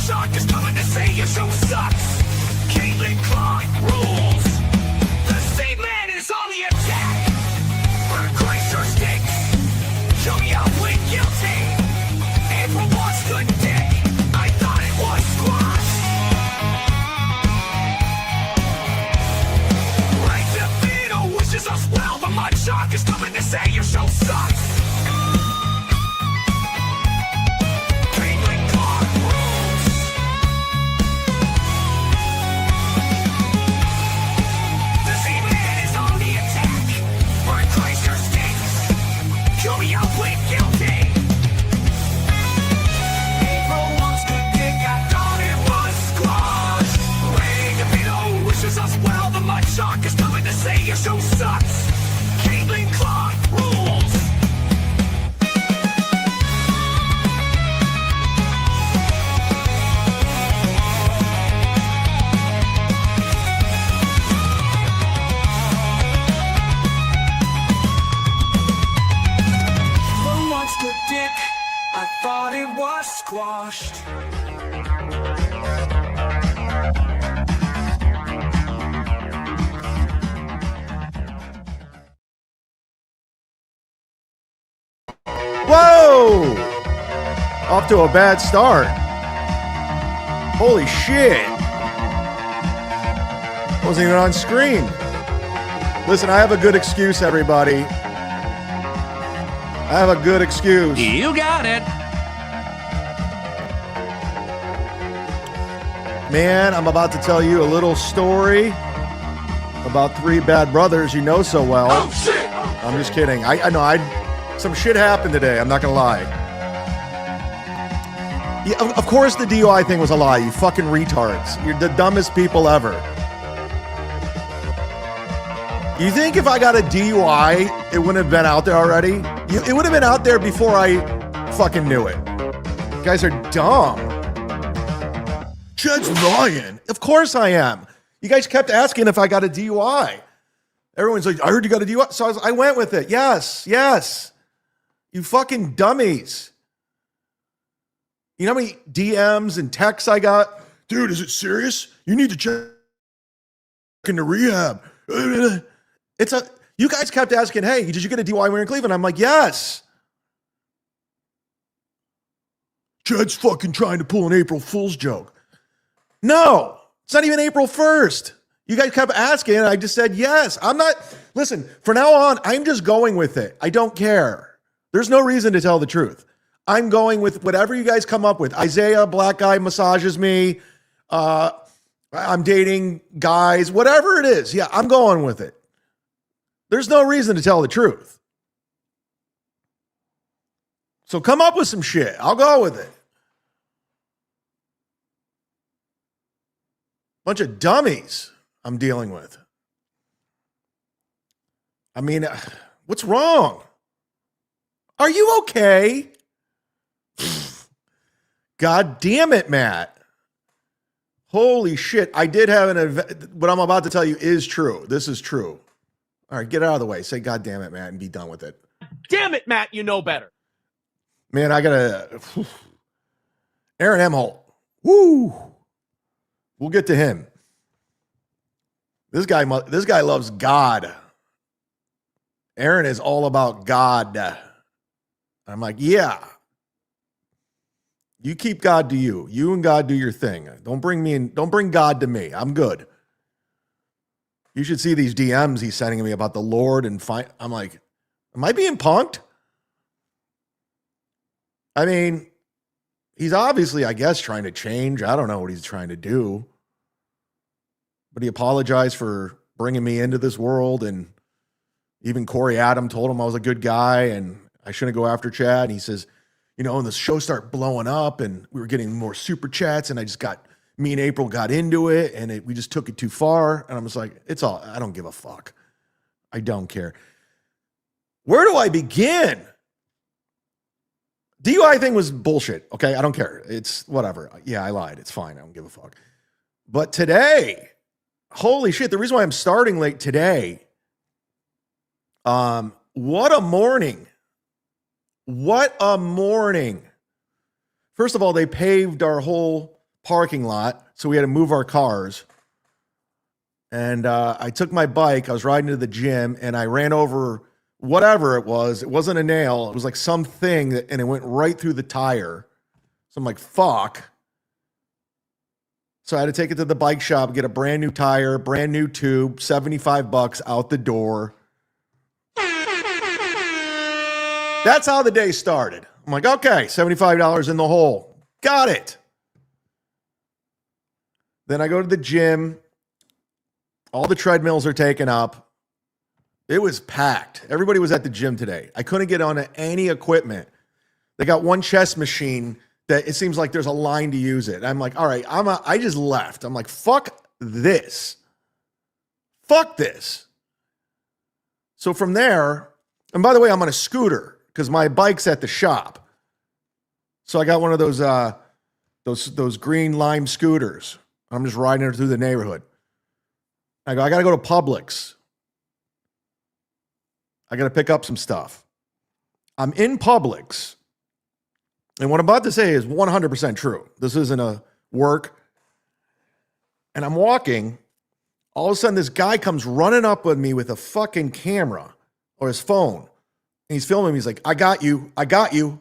shark is coming to say your show sucks. Caitlin Clark rules. The same man is on the attack. But Christ sure stinks. Show me how plead guilty. April wants good dick. I thought it was squash. Right the Vito wishes us well. The mud shark is coming to say your show sucks. Shark is coming to say your show sucks. Caitlin Clark rules. Who wants good dick? I thought it was squashed. Whoa! Off to a bad start. Holy shit. Wasn't even on screen. Listen, I have a good excuse, everybody. I have a good excuse. You got it. Man, I'm about to tell you a little story about three bad brothers you know so well. Oh, shit! I'm just kidding. I know, some shit happened today, I'm not gonna lie. Yeah, of course the DUI thing was a lie, you fucking retards. You're the dumbest people ever. You think if I got a DUI, it wouldn't have been out there already? It would have been out there before I fucking knew it. You guys are dumb. Chad's lying. Of course I am. You guys kept asking if I got a DUI. Everyone's like, I heard you got a DUI. So I went with it. Yes. You fucking dummies. You know how many DMs and texts I got? Dude, is it serious? You need to check into rehab. You guys kept asking, hey, did you get a DUI when you were in Cleveland? I'm like, yes. Chad's fucking trying to pull an April Fool's joke. No, it's not even April 1st. You guys kept asking, and I just said yes. Listen, from now on, I'm just going with it. I don't care. There's no reason to tell the truth. I'm going with whatever you guys come up with. Isaiah, black guy, massages me. I'm dating guys, whatever it is. Yeah, I'm going with it. There's no reason to tell the truth. So come up with some shit. I'll go with it. Bunch of dummies I'm dealing with. I mean, what's wrong? Are you okay? God damn it, Matt. Holy shit. I did have an event. What I'm about to tell you is true. This is true. All right, get it out of the way. Say, God damn it, Matt, and be done with it. Damn it, Matt, you know better. Man, I gotta. Aaron Emholt. Woo. We'll get to him. This guy loves God. Aaron is all about God. I'm like, yeah. You keep God to you. You and God do your thing. Don't bring me in. Don't bring God to me. I'm good. You should see these DMs he's sending me about the Lord and I'm like, am I being punked? I mean, he's obviously, I guess, trying to change. I don't know what he's trying to do. But he apologized for bringing me into this world. And even Corey Adam told him I was a good guy and I shouldn't go after Chad. And he says, you know, and the show started blowing up and we were getting more super chats and me and April got into it and we just took it too far. And I'm just like, I don't give a fuck. I don't care. Where do I begin? DUI thing was bullshit. Okay. I don't care. It's whatever. Yeah, I lied. It's fine. I don't give a fuck. But today, holy shit. The reason why I'm starting late today, what a morning. What a morning. First of all, they paved our whole parking lot, so we had to move our cars. And I took my bike. I was riding to the gym, and I ran over whatever it was. It wasn't a nail. It was like something, and it went right through the tire. So I'm like, fuck. So I had to take it to the bike shop, get a brand new tire, brand new tube, $75 out the door. That's how the day started. I'm like, okay, $75 in the hole. Got it. Then I go to the gym. All the treadmills are taken up. It was packed. Everybody was at the gym today. I couldn't get on any equipment. They got one chest machine that it seems like there's a line to use it. I'm like, all right, I just left. I'm like, fuck this. Fuck this. So from there, and by the way, I'm on a scooter because my bike's at the shop. So I got one of those green lime scooters. I'm just riding it through the neighborhood. I got to go to Publix. I got to pick up some stuff. I'm in Publix. And what I'm about to say is 100% true. This isn't a work. And I'm walking. All of a sudden, this guy comes running up with me with a fucking camera or his phone. And he's filming me. He's like, I got you. I got you.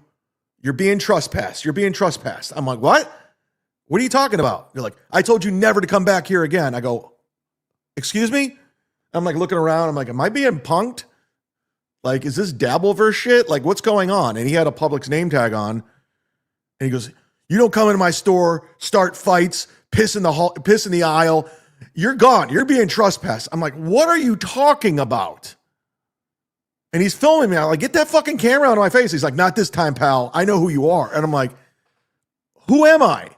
You're being trespassed. You're being trespassed. I'm like, what? What are you talking about? You're like, I told you never to come back here again. I go, excuse me? I'm like looking around. I'm like, am I being punked? Like, is this Dabbleverse shit? Like, what's going on? And he had a Publix name tag on. And he goes, you don't come into my store, start fights, piss in the aisle. You're gone. You're being trespassed. I'm like, what are you talking about? And he's filming me. I'm like, get that fucking camera out of my face. He's like, not this time, pal. I know who you are. And I'm like, who am I?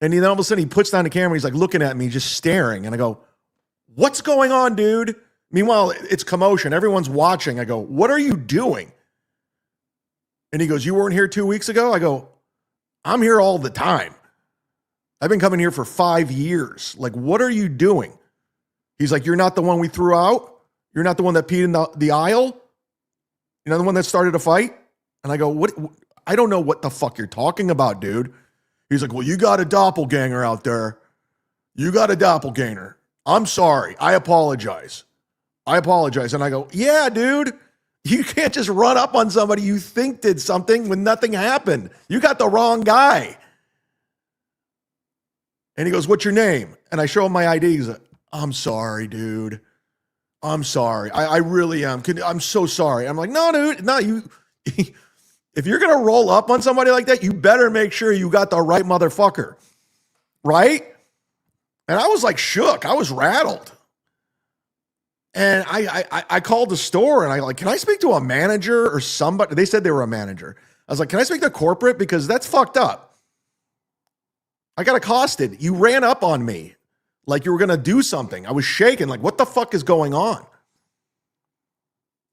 And then all of a sudden he puts down the camera. He's like looking at me, just staring. And I go, what's going on, dude? Meanwhile, it's commotion. Everyone's watching. I go, what are you doing? And he goes, you weren't here 2 weeks ago? I go, I'm here all the time. I've been coming here for 5 years. Like, what are you doing? He's like, you're not the one we threw out? You're not the one that peed in the aisle? You're not the one that started a fight? And I go, what? I don't know what the fuck you're talking about, dude. He's like, well, you got a doppelganger out there. You got a doppelganger. I'm sorry. I apologize. And I go, yeah, dude. You can't just run up on somebody you think did something when nothing happened. You got the wrong guy. And he goes, what's your name? And I show him my ID. He's like, I'm sorry, dude. I'm sorry. I really am. I'm so sorry. I'm like, no, dude. No, you. If you're going to roll up on somebody like that, you better make sure you got the right motherfucker. Right? And I was like shook. I was rattled. And I called the store and I like, can I speak to a manager or somebody? They said they were a manager. I was like, can I speak to corporate? Because that's fucked up. I got accosted. You ran up on me like you were going to do something. I was shaking. Like, what the fuck is going on?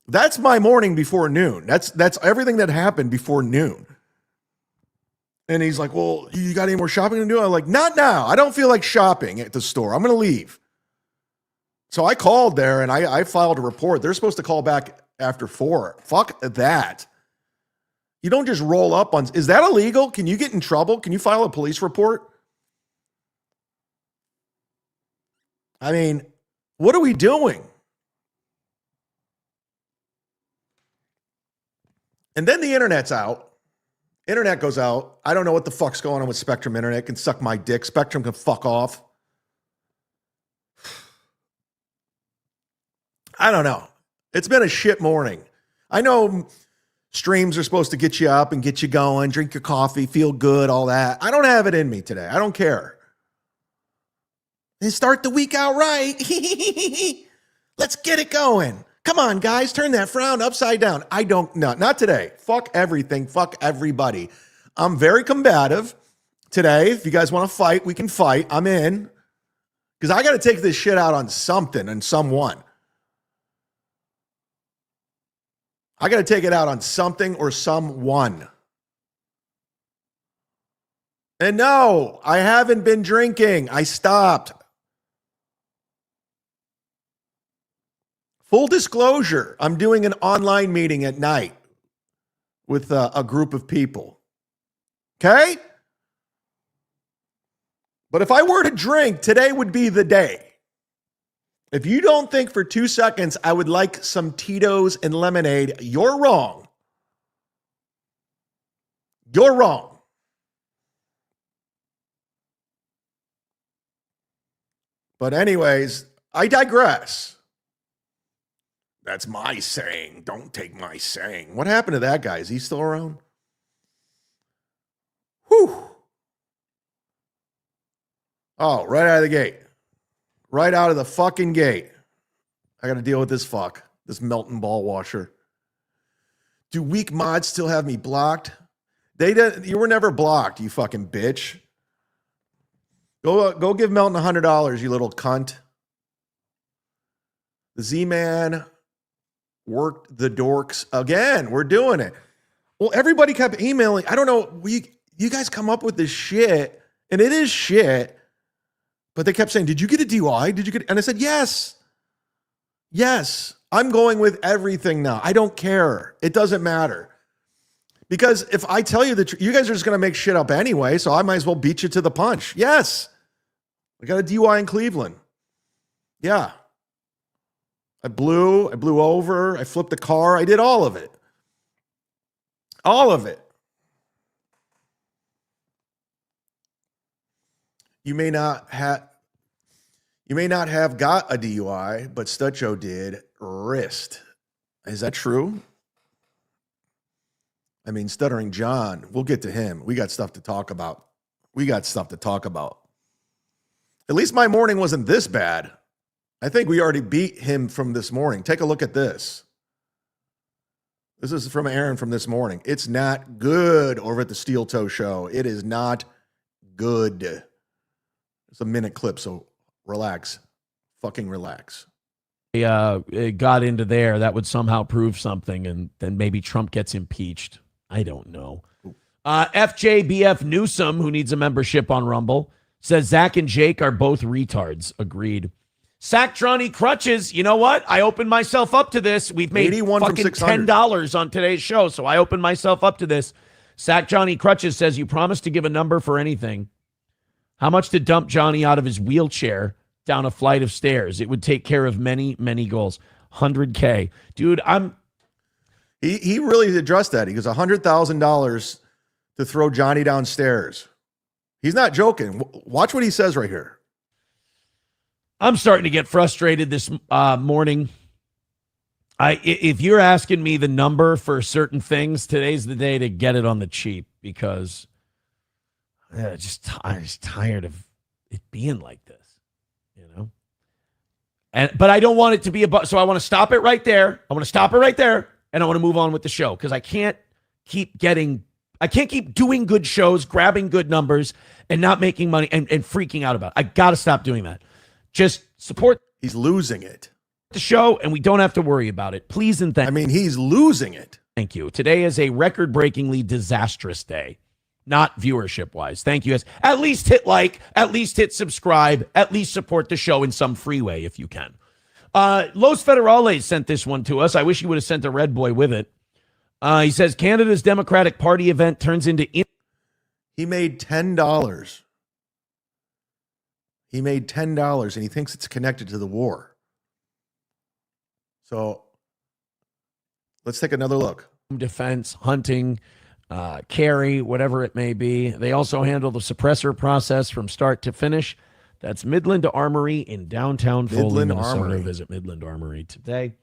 That's my morning before noon. That's everything that happened before noon. And he's like, well, you got any more shopping to do? I'm like, not now. I don't feel like shopping at the store. I'm going to leave. So I called there and I filed a report. They're supposed to call back after 4. Fuck that. You don't just roll up on, is that illegal? Can you get in trouble? Can you file a police report? I mean, what are we doing? And then the internet's out. Internet goes out. I don't know what the fuck's going on with Spectrum Internet. It can suck my dick. Spectrum can fuck off. I don't know. It's been a shit morning. I know streams are supposed to get you up and get you going, drink your coffee, feel good, all that. I don't have it in me today. I don't care. And start the week out right. Let's get it going. Come on, guys. Turn that frown upside down. I don't know. Not today. Fuck everything. Fuck everybody. I'm very combative today. If you guys want to fight, we can fight. I'm in. Because I got to take this shit out on something and someone. I got to take it out on something or someone. And no, I haven't been drinking. I stopped. Full disclosure, I'm doing an online meeting at night with a group of people. Okay? But if I were to drink, today would be the day. If you don't think for 2 seconds I would like some Tito's and lemonade, you're wrong. You're wrong. But anyways, I digress. That's my saying. Don't take my saying. What happened to that guy? Is he still around? Whew. Oh, right out of the gate. Right out of the fucking gate. I got to deal with this fuck. This melting ball washer. Do weak mods still have me blocked? You were never blocked, you fucking bitch. Go give Melton $100, you little cunt. The Z-Man worked the dorks again. We're doing it. Well, everybody kept emailing. I don't know. You guys come up with this shit, and it is shit. But they kept saying, "Did you get a DUI? Did you get?" And I said, "Yes, yes. I'm going with everything now. I don't care. It doesn't matter." Because if I tell you that you guys are just going to make shit up anyway, so I might as well beat you to the punch. Yes. I got a DUI in Cleveland. Yeah. I blew over, I flipped the car. I did all of it. All of it. You may not have got a DUI, but Stuttering did. Wrist. Is that true? I mean, Stuttering John, we'll get to him. We got stuff to talk about. At least my morning wasn't this bad. I think we already beat him from this morning. Take a look at this. This is from Aaron from this morning. It's not good over at the Steeltoe show. It is not good. It's a minute clip, so relax. Fucking relax. It got into there, that would somehow prove something, and then maybe Trump gets impeached. I don't know. FJBF Newsom, who needs a membership on Rumble, says Zach and Jake are both retards. Agreed. Sack Johnny Crutches, you know what? I opened myself up to this. We've made 81 fucking from 600. $10 on today's show, so I opened myself up to this. Sack Johnny Crutches says, you promised to give a number for anything. How much to dump Johnny out of his wheelchair down a flight of stairs? It would take care of many, many goals. 100K. Dude, He really addressed that. He goes, $100,000 to throw Johnny downstairs. He's not joking. Watch what he says right here. I'm starting to get frustrated this morning. If you're asking me the number for certain things, today's the day to get it on the cheap, because I'm just tired of it being like this, you know? But I don't want it to be so I want to stop it right there. And I want to move on with the show, because I can't keep doing good shows, grabbing good numbers, and not making money and freaking out about it. I got to stop doing that. Just support. He's losing it. The show, and we don't have to worry about it. Please and thank you. I mean, he's losing it. Thank you. Today is a record-breakingly disastrous day, not viewership-wise. Thank you, guys. At least hit like, at least hit subscribe, at least support the show in some free way if you can. Los Federales sent this one to us. I wish he would have sent a red boy with it. He says, Canada's Democratic Party event turns into... He made $10. He made $10, and he thinks it's connected to the war. So let's take another look. Defense, hunting, carry, whatever it may be. They also handle the suppressor process from start to finish. That's Midland Armory in downtown Foley, Minnesota. Armory. Visit Midland Armory today.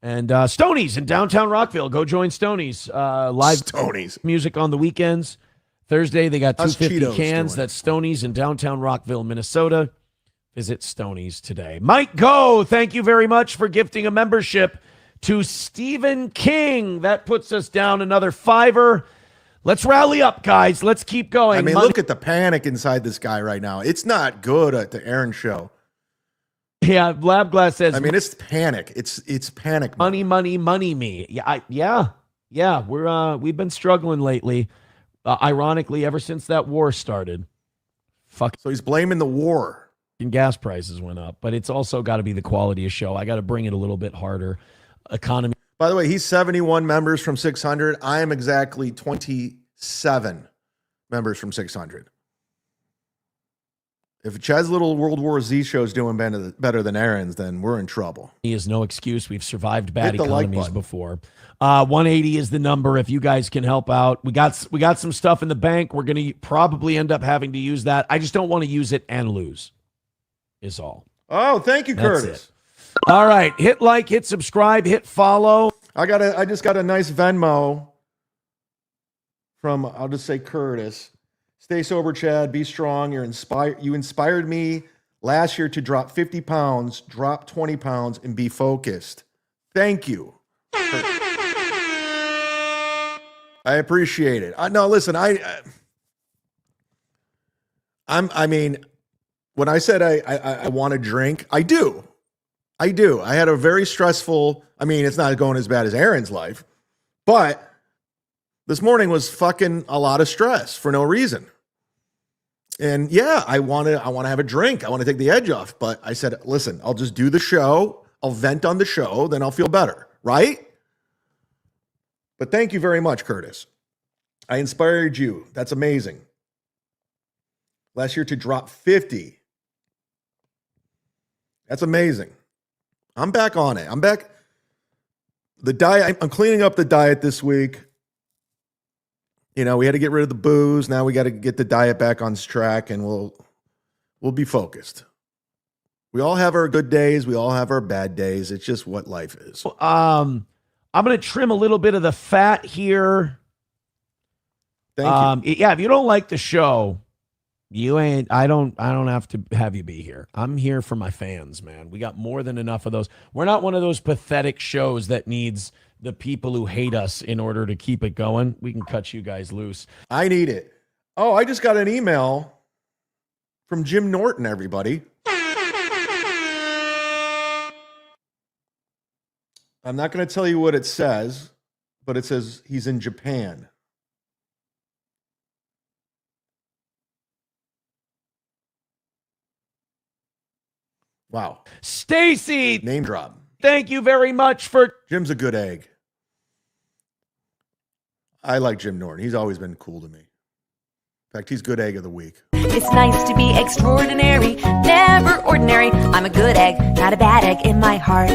And Stoney's in downtown Rockville. Go join Stoney's. Live Stoney's. Music on the weekends. Thursday, they got Us 250 Cheetos cans. doing it. That's Stoney's in downtown Rockville, Minnesota. Visit Stoney's today. Mike Go, thank you very much for gifting a membership to Stephen King. That puts us down another $5. Let's rally up, guys. Let's keep going. I mean, look at the panic inside this guy right now. It's not good at the Aaron show. Yeah, Lab Glass says. I mean, it's panic. It's panic. Money, me. Yeah. We've been struggling lately. Ironically, ever since that war started. So he's blaming the war. Gas prices went up, but it's also got to be the quality of show. I got to bring it a little bit harder. Economy. By the way, he's 71 members from 600. I am exactly 27 members from 600. If Chad's little World War Z show is doing better than Aaron's, then we're in trouble. He is no excuse. We've survived bad Hit the like economies button. before. 180 is the number. If you guys can help out, we got some stuff in the bank. We're going to probably end up having to use that. I just don't want to use it and lose. Is all. Oh, thank you, That's Curtis. it. All right, hit like, hit subscribe, hit follow. I just got a nice Venmo from, I'll just say Curtis. Stay sober, Chad. Be strong. You inspired me last year to drop 50 pounds, drop 20 pounds, and be focused. Thank you. I appreciate it. No, listen, I mean, when I said I want to drink, I do. I had a very stressful, I mean, it's not going as bad as Aaron's life, but this morning was fucking a lot of stress for no reason. And yeah, I want to have a drink. I want to take the edge off. But I said, listen, I'll just do the show. I'll vent on the show. Then I'll feel better. Right? But thank you very much, Curtis. I inspired you. That's amazing. Last year to drop 50. That's amazing. I'm back on it. I'm back. The diet, I'm cleaning up the diet this week. You know, we had to get rid of the booze. Now we got to get the diet back on track, and we'll be focused. We all have our good days. We all have our bad days. It's just what life is. I'm going to trim a little bit of the fat here. Thank you. Yeah, if you don't like the show, I don't have to have you be here. I'm here for my fans, man. We got more than enough of those. We're not one of those pathetic shows that needs the people who hate us in order to keep it going. We can cut you guys loose. I need it. Oh, I just got an email from Jim Norton, everybody. I'm not going to tell you what it says, but it says he's in Japan. Wow. Stacy, Name drop. thank you very much for Jim's a good egg. I like Jim Norton. He's always been cool to me. In fact, he's good egg of the week. It's nice to be extraordinary, never ordinary. I'm a good egg, not a bad egg in my heart.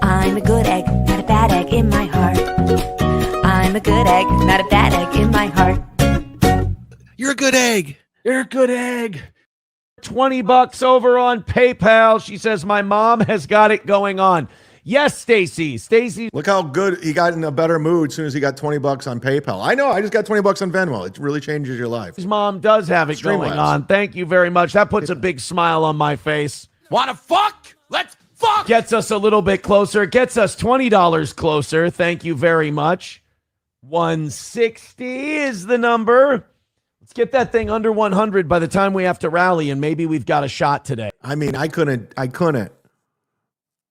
I'm a good egg, not a bad egg in my heart. I'm a good egg, not a bad egg in my heart. You're a good egg. You're a good egg. $20 over on PayPal. She says, my mom has got it going on. Yes, Stacy. Stacy. Look how good he got in a better mood as soon as he got $20 on PayPal. I know. I just got $20 on Venmo. It really changes your life. His mom does have it going on. Thank you very much. That puts a big smile on my face. Wanna fuck? Let's fuck! Gets us a little bit closer. Gets us $20 closer. Thank you very much. 160 is the number. Let's get that thing under 100 by the time we have to rally, and maybe we've got a shot today. I mean, I couldn't.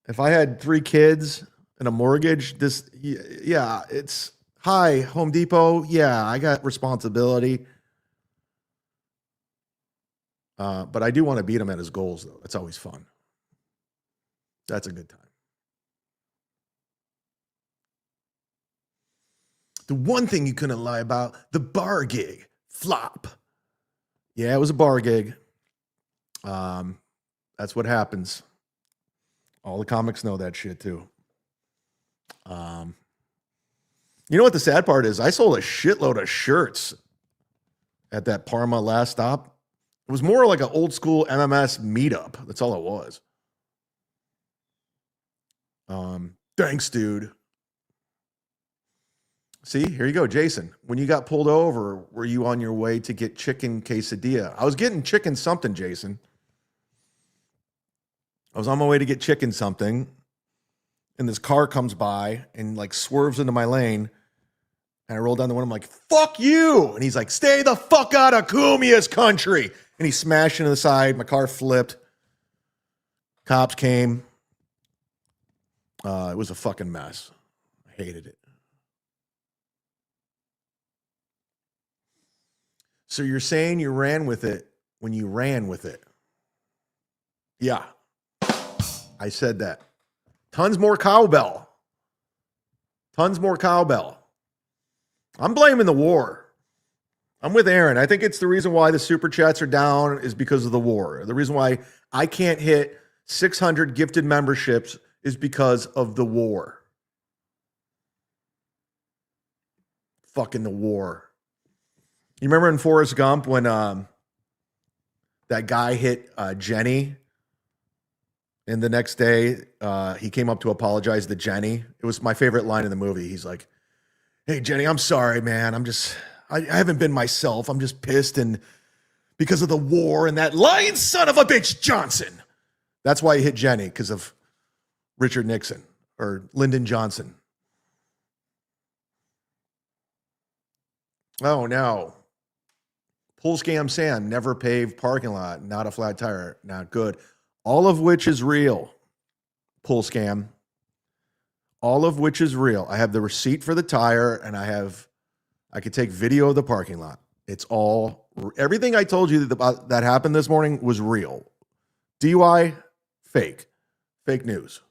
If I had 3 kids and a mortgage, it's hi, Home Depot. Yeah, I got responsibility. But I do want to beat him at his goals, though. That's always fun. That's a good time. The one thing you couldn't lie about, the bar gig. Flop. Yeah, it was a bar gig. That's what happens. All the comics know that shit too. You know what the sad part is? I sold a shitload of shirts at that Parma last stop. It was more like an old school MMS meetup. That's all it was. Thanks, dude. See, here you go, Jason. When you got pulled over, were you on your way to get chicken quesadilla? I was getting chicken something, Jason. I was on my way to get chicken something, and this car comes by and like swerves into my lane, and I roll down the window. I'm like, "Fuck you!" And he's like, "Stay the fuck out of Kumia's country!" And he smashed into the side. My car flipped. Cops came. It was a fucking mess. I hated it. So you're saying you ran with it when you ran with it? Yeah. I said that. Tons more cowbell. Tons more cowbell. I'm blaming the war. I'm with Aaron. I think it's the reason why the super chats are down is because of the war. The reason why I can't hit 600 gifted memberships is because of the war. Fucking the war. You remember in Forrest Gump when that guy hit Jenny, and the next day he came up to apologize to Jenny? It was my favorite line in the movie. He's like, "Hey Jenny, I'm sorry, man. I haven't been myself. I'm just pissed and because of the war and that lying son of a bitch Johnson." That's why he hit Jenny, because of Richard Nixon or Lyndon Johnson. Oh no. Pool scam Sam, never paved parking lot, not a flat tire, not good. All of which is real. Pool scam. All of which is real. I have the receipt for the tire, and I could take video of the parking lot. It's all, everything I told you that happened this morning was real. DUI, fake. Fake news.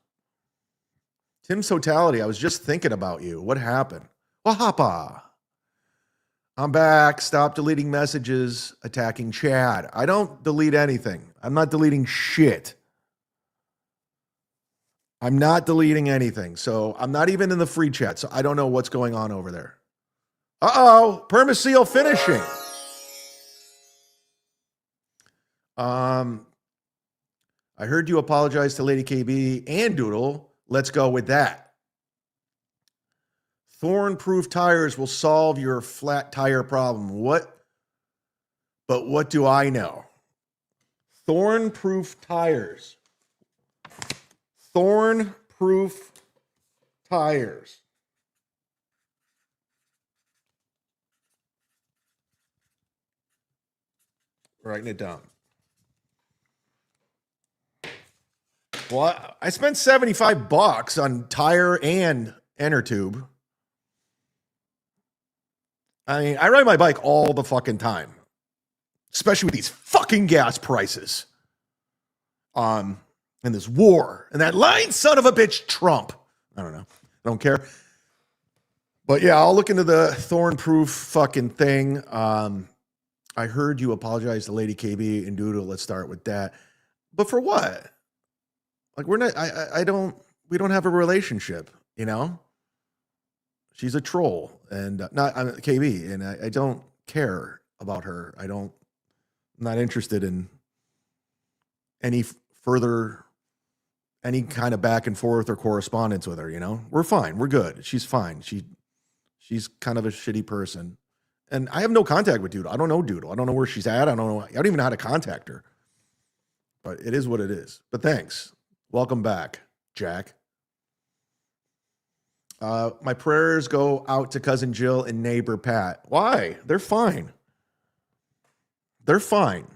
Tim's totality, I was just thinking about you. What happened? Wahapa. I'm back. Stop deleting messages attacking Chad. I don't delete anything. I'm not deleting shit. I'm not deleting anything. So I'm not even in the free chat. So I don't know what's going on over there. Uh-oh. Permaseal finishing. I heard you apologize to Lady KB and Doodle. Let's go with that. Thorn-proof tires will solve your flat tire problem. But what do I know? Thorn-proof tires. Thorn-proof tires. Writing it down. Well, I spent $75 on tire and inner tube. I mean, I ride my bike all the fucking time, especially with these fucking gas prices. And this war and that lying son of a bitch Trump. I don't know. I don't care. But yeah, I'll look into the thorn-proof fucking thing. I heard you apologize to Lady KB and Doodle. Let's start with that. But for what? Like, we're not, we don't have a relationship, you know? She's a troll and I'm KB, and I don't care about her. I'm not interested in any further, any kind of back and forth or correspondence with her, you know? We're fine. We're good. She's fine. She's kind of a shitty person. And I have no contact with Doodle. I don't know Doodle. I don't know where she's at. I don't even know how to contact her. But it is what it is. But thanks. Welcome back, Jack. My prayers go out to cousin Jill and neighbor Pat. Why? They're fine. They're fine.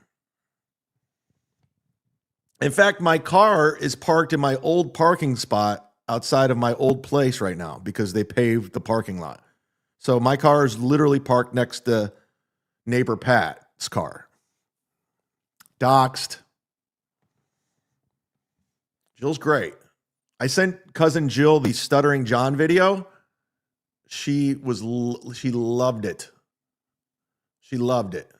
In fact, my car is parked in my old parking spot outside of my old place right now because they paved the parking lot. So my car is literally parked next to neighbor Pat's car. Doxed. Jill's great. I sent cousin Jill the Stuttering John video. She loved it. She loved it.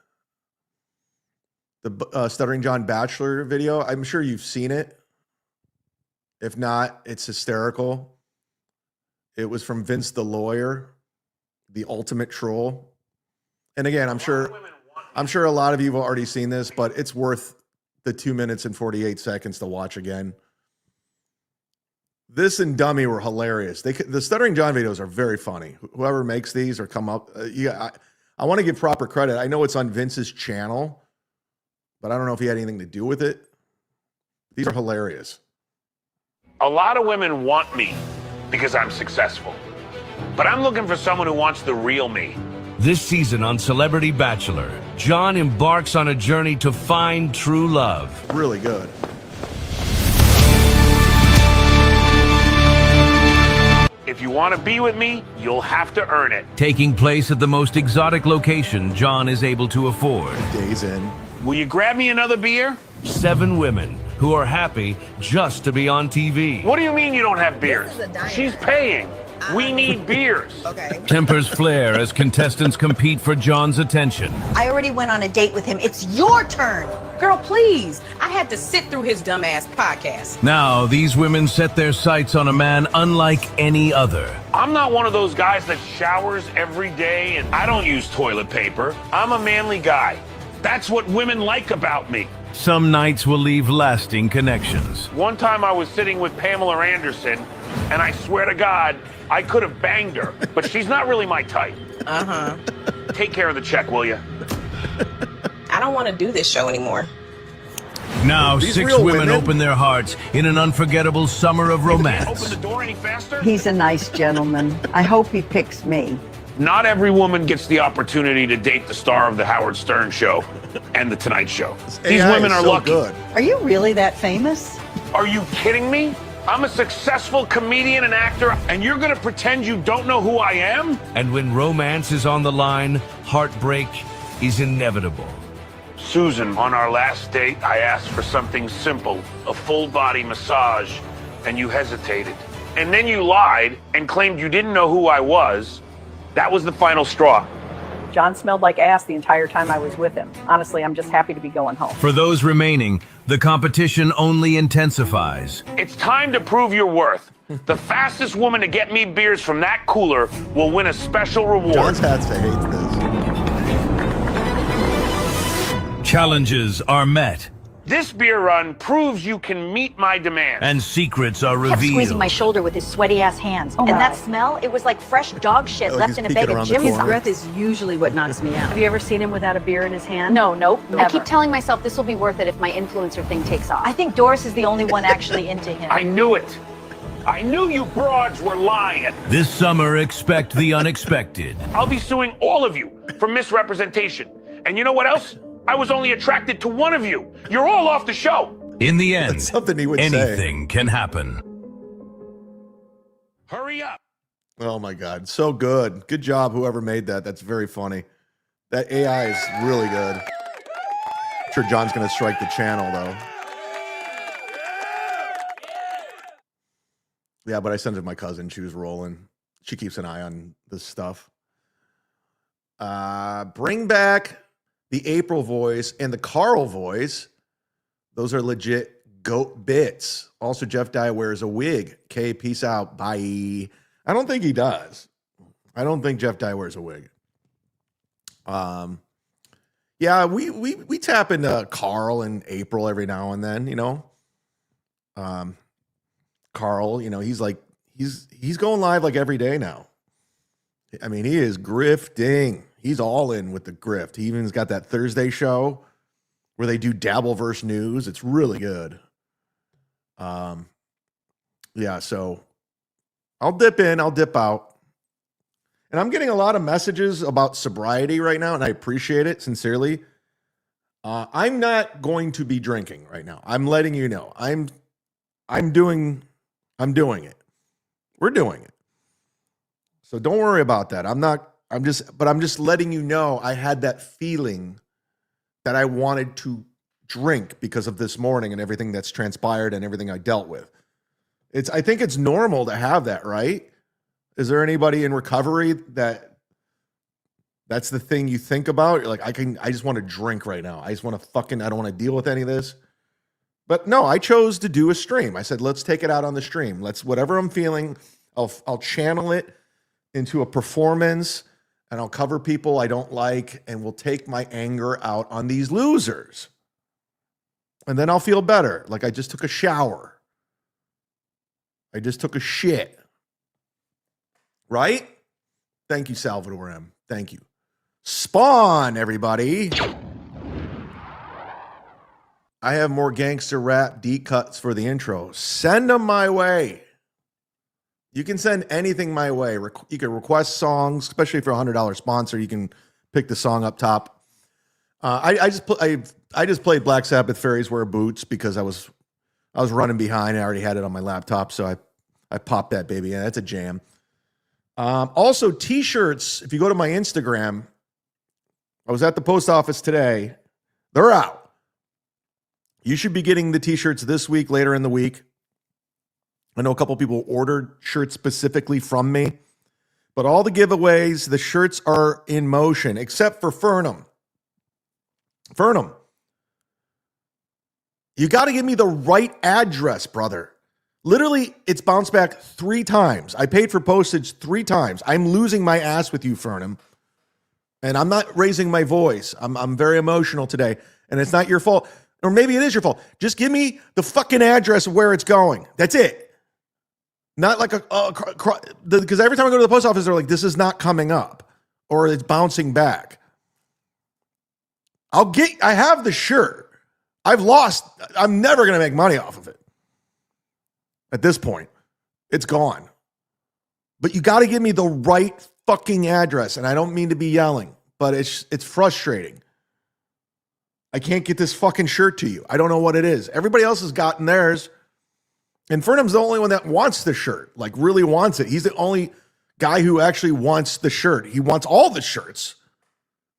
The Stuttering John Bachelor video, I'm sure you've seen it. If not, it's hysterical. It was from Vince the Lawyer, the ultimate troll. And again, I'm sure a lot of you have already seen this, but it's worth the 2 minutes and 48 seconds to watch again. This and Dummy were hilarious. The Stuttering John videos are very funny. Whoever makes these or come up, I want to give proper credit. I know it's on Vince's channel, but I don't know if he had anything to do with it. These are hilarious. A lot of women want me because I'm successful. But I'm looking for someone who wants the real me. This season on Celebrity Bachelor, John embarks on a journey to find true love. Really good. If you want to be with me, you'll have to earn it. Taking place at the most exotic location John is able to afford. Days in. Will you grab me another beer? 7 women who are happy just to be on TV. What do you mean you don't have beers? She's paying. We need beers. Okay. Tempers flare as contestants compete for John's attention. I already went on a date with him. It's your turn. Girl, please. I had to sit through his dumbass podcast. Now, these women set their sights on a man unlike any other. I'm not one of those guys that showers every day and I don't use toilet paper. I'm a manly guy. That's what women like about me. Some nights will leave lasting connections. One time I was sitting with Pamela Anderson, and I swear to God, I could have banged her, but she's not really my type. Uh-huh. Take care of the check, will you? I don't want to do this show anymore. Now, These 6 real women women? open their hearts in an unforgettable summer of Open romance. the door any faster? He's a nice gentleman. I hope he picks me. Not every woman gets the opportunity to date the star of the Howard Stern Show and the Tonight Show. These AI women is are so lucky. good. Are you really that famous? Are you kidding me? I'm a successful comedian and actor, and you're gonna pretend you don't know who I am? And when romance is on the line, heartbreak is inevitable. Susan, on our last date, I asked for something simple, a full body massage, and you hesitated. And then you lied and claimed you didn't know who I was. That was the final straw. John smelled like ass the entire time I was with him. Honestly, I'm just happy to be going home. For those remaining, the competition only intensifies. It's time to prove your worth. The fastest woman to get me beers from that cooler will win a special reward. John's hats to hate this. Challenges are met, This beer run proves you can meet my demands. and secrets are Kept squeezing revealed. my shoulder with his sweaty ass hands. Oh and my. that smell, it was like fresh dog shit Oh, left he's in a peeking bag of around the gym corner. socks. Breath is usually what knocks me out. Have you ever seen him without a beer in his hand? No, nope. Never. I keep telling myself this will be worth it if my influencer thing takes off. I think Doris is the only one actually into him. I knew it. I knew you broads were lying. This summer, expect the unexpected. I'll be suing all of you for misrepresentation. And you know what else? I was only attracted to one of you. You're all off the show. In the end, That's something he would say. anything can happen. Hurry up. Oh my God. So good. Good job, whoever made that. That's very funny. That AI is really good. I'm sure John's going to strike the channel, though. Yeah, but I sent it to my cousin. She was rolling. She keeps an eye on this stuff. Bring back the April voice and the Carl voice. Those are legit goat bits. Also, Jeff Dye wears a wig. Okay, peace out. Bye. I don't think he does. I don't think Jeff Dye wears a wig. Yeah, we tap into Carl and April every now and then, you know. Carl, you know, he's going live like every day now. I mean, he is grifting. He's all in with the grift. He even's got that Thursday show where they do Dabbleverse news. It's really good. Yeah, so I'll dip in, I'll dip out. And I'm getting a lot of messages about sobriety right now, and I appreciate it sincerely. I'm not going to be drinking right now. I'm letting you know. I'm doing it. We're doing it. So don't worry about that. I'm just letting you know I had that feeling that I wanted to drink because of this morning and everything that's transpired and everything I dealt with. I think it's normal to have that, right? Is there anybody in recovery that's the thing you think about? You're like, I just want to drink right now. I just want to I don't want to deal with any of this. But no, I chose to do a stream. I said, let's take it out on the stream. Whatever I'm feeling, I'll channel it into a performance, and I'll cover people I don't like, and we'll take my anger out on these losers. And then I'll feel better. Like I just took a shower. I just took a shit. Right? Thank you, Salvador M. Thank you. Spawn, everybody. I have more gangster rap deep cuts for the intro. Send them my way. You can send anything my way. You can request songs, especially for a $100 sponsor. You can pick the song up top. I just played Black Sabbath Fairies Wear Boots because I was running behind. I already had it on my laptop, so I popped that baby in. That's a jam. Also, t-shirts. If you go to my Instagram, I was at the post office today. They're out. You should be getting the t-shirts this week, later in the week. I know a couple people ordered shirts specifically from me, but all the giveaways, the shirts are in motion, except for Fernum. Fernum, you got to give me the right address, brother. Literally, it's bounced back 3 times. I paid for postage 3 times. I'm losing my ass with you, Fernum. And I'm not raising my voice. I'm very emotional today, and it's not your fault. Or maybe it is your fault. Just give me the fucking address of where it's going. That's it. Not like because every time I go to the post office, they're like, this is not coming up, or it's bouncing back. I have the shirt. I'm never going to make money off of it. At this point, it's gone. But you got to give me the right fucking address. And I don't mean to be yelling, but it's frustrating. I can't get this fucking shirt to you. I don't know what it is. Everybody else has gotten theirs. And Fernum's the only one that wants the shirt, like really wants it. He's the only guy who actually wants the shirt. He wants all the shirts,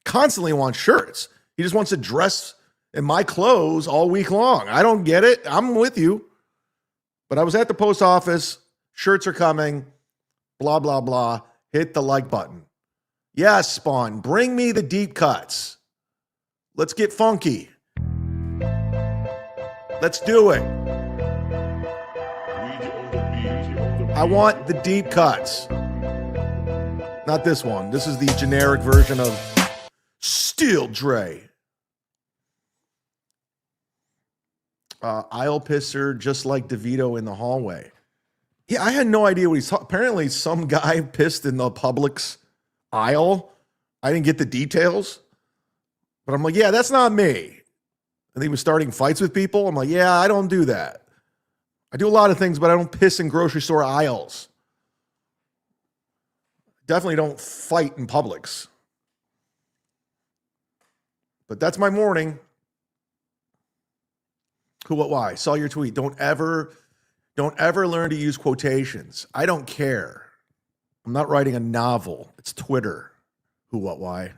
constantly wants shirts. He just wants to dress in my clothes all week long. I don't get it. I'm with you. But I was at the post office. Shirts are coming. Blah, blah, blah. Hit the like button. Yes, Spawn, bring me the deep cuts. Let's get funky. Let's do it. I want the deep cuts. Not this one. This is the generic version of Steel Dre. Aisle pisser, just like DeVito in the hallway. Yeah, I had no idea what he's talking. Apparently, some guy pissed in the Publix aisle. I didn't get the details, but I'm like, yeah, that's not me. And he was starting fights with people. I'm like, yeah, I don't do that. I do a lot of things, but I don't piss in grocery store aisles. Definitely don't fight in Publix. But that's my morning. Who, what, why? Saw your tweet. Don't ever learn to use quotations. I don't care. I'm not writing a novel. It's Twitter. Who, what, why?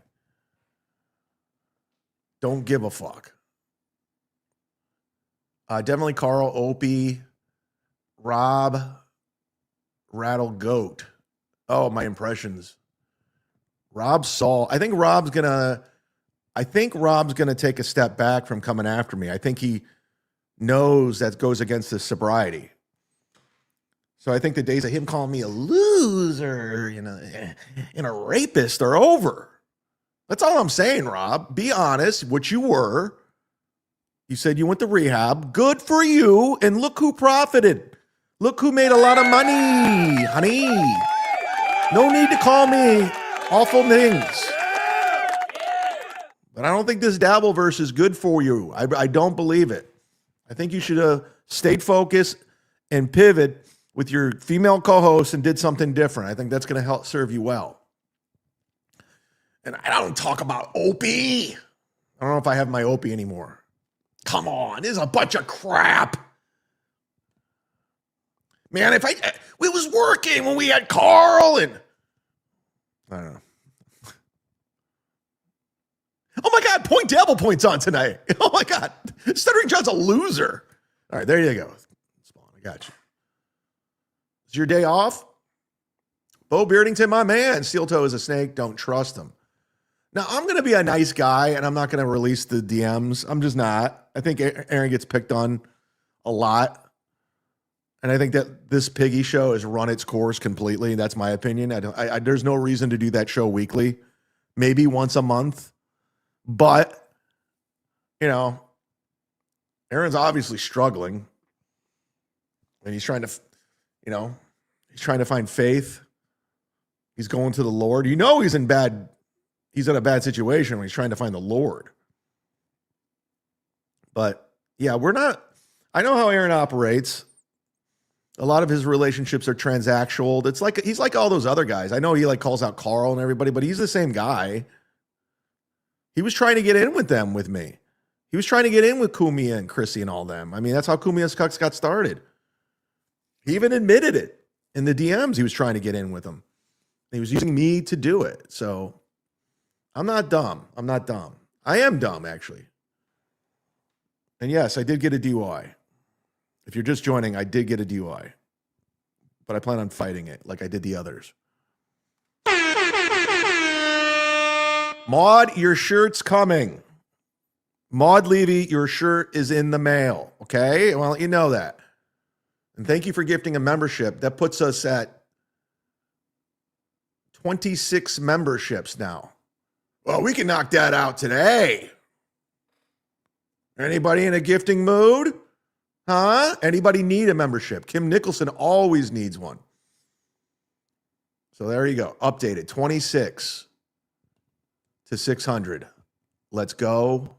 Don't give a fuck. Definitely Carl, Opie, Rob, Rattle Goat. Oh, my impressions. Rob Saul. I think Rob's gonna take a step back from coming after me. I think he knows that goes against his sobriety. So I think the days of him calling me a loser, and a rapist are over. That's all I'm saying, Rob. Be honest, what you were. You said you went to rehab. Good for you. And look who profited. Look who made a lot of money, honey. No need to call me awful things. But I don't think this Dabbleverse is good for you. I don't believe it. I think you should have stayed focused and pivot with your female co-host and did something different. I think that's going to help serve you well. And I don't talk about Opie. I don't know if I have my Opie anymore. Come on, this is a bunch of crap. Man, it was working when we had Carl and I don't know. Oh my God, Point Devil points on tonight. Oh my God, Stuttering John's a loser. All right, there you go. Spawn, I got you. Is your day off? Bo Beardington, my man. Steeltoe is a snake. Don't trust him. Now, I'm going to be a nice guy, and I'm not going to release the DMs. I'm just not. I think Aaron gets picked on a lot. And I think that this Piggy show has run its course completely. That's my opinion. There's no reason to do that show weekly. Maybe once a month. But, Aaron's obviously struggling. And he's trying to, he's trying to find faith. He's going to the Lord. He's in a bad situation when he's trying to find the Lord. But yeah, I know how Aaron operates. A lot of his relationships are transactional. It's like, he's like all those other guys. I know he calls out Carl and everybody, but he's the same guy. He was trying to get in with me. He was trying to get in with Kumia and Chrissy and all them. I mean, that's how Kumia's Cucks got started. He even admitted it in the DMs. He was trying to get in with them. He was using me to do it. So I'm not dumb. I am dumb, actually. And yes, I did get a DUI. If you're just joining, I did get a DUI. but I plan on fighting it like I did the others. Maud, your shirt's coming. Maud Levy, your shirt is in the mail. Okay? Well, you know that. And thank you for gifting a membership. That puts us at 26 memberships now. Well, we can knock that out today. Anybody in a gifting mood? Huh? Anybody need a membership? Kim Nicholson always needs one. So there you go. Updated 26 to 600. Let's go.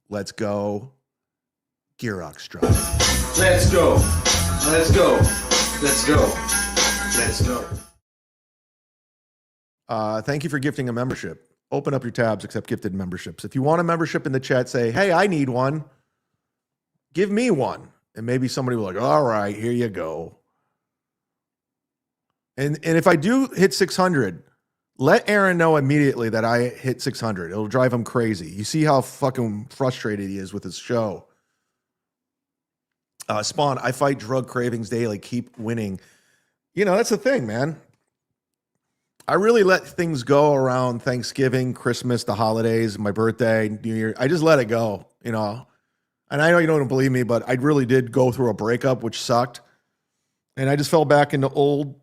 Let's go. Girox drive. Let's go. Let's go. Let's go. Let's go. Thank you for gifting a membership. Open up your tabs, accept gifted memberships. If you want a membership in the chat, say, hey, I need one. Give me one. And maybe somebody will be like, all right, here you go. And if I do hit 600, let Aaron know immediately that I hit 600. It'll drive him crazy. You see how fucking frustrated he is with his show. Spawn, I fight drug cravings daily. Keep winning. You know, that's the thing, man. I really let things go around Thanksgiving, Christmas, the holidays, my birthday, New Year. I just let it go, you know. And I know you don't believe me, but I really did go through a breakup, which sucked. And I just fell back into old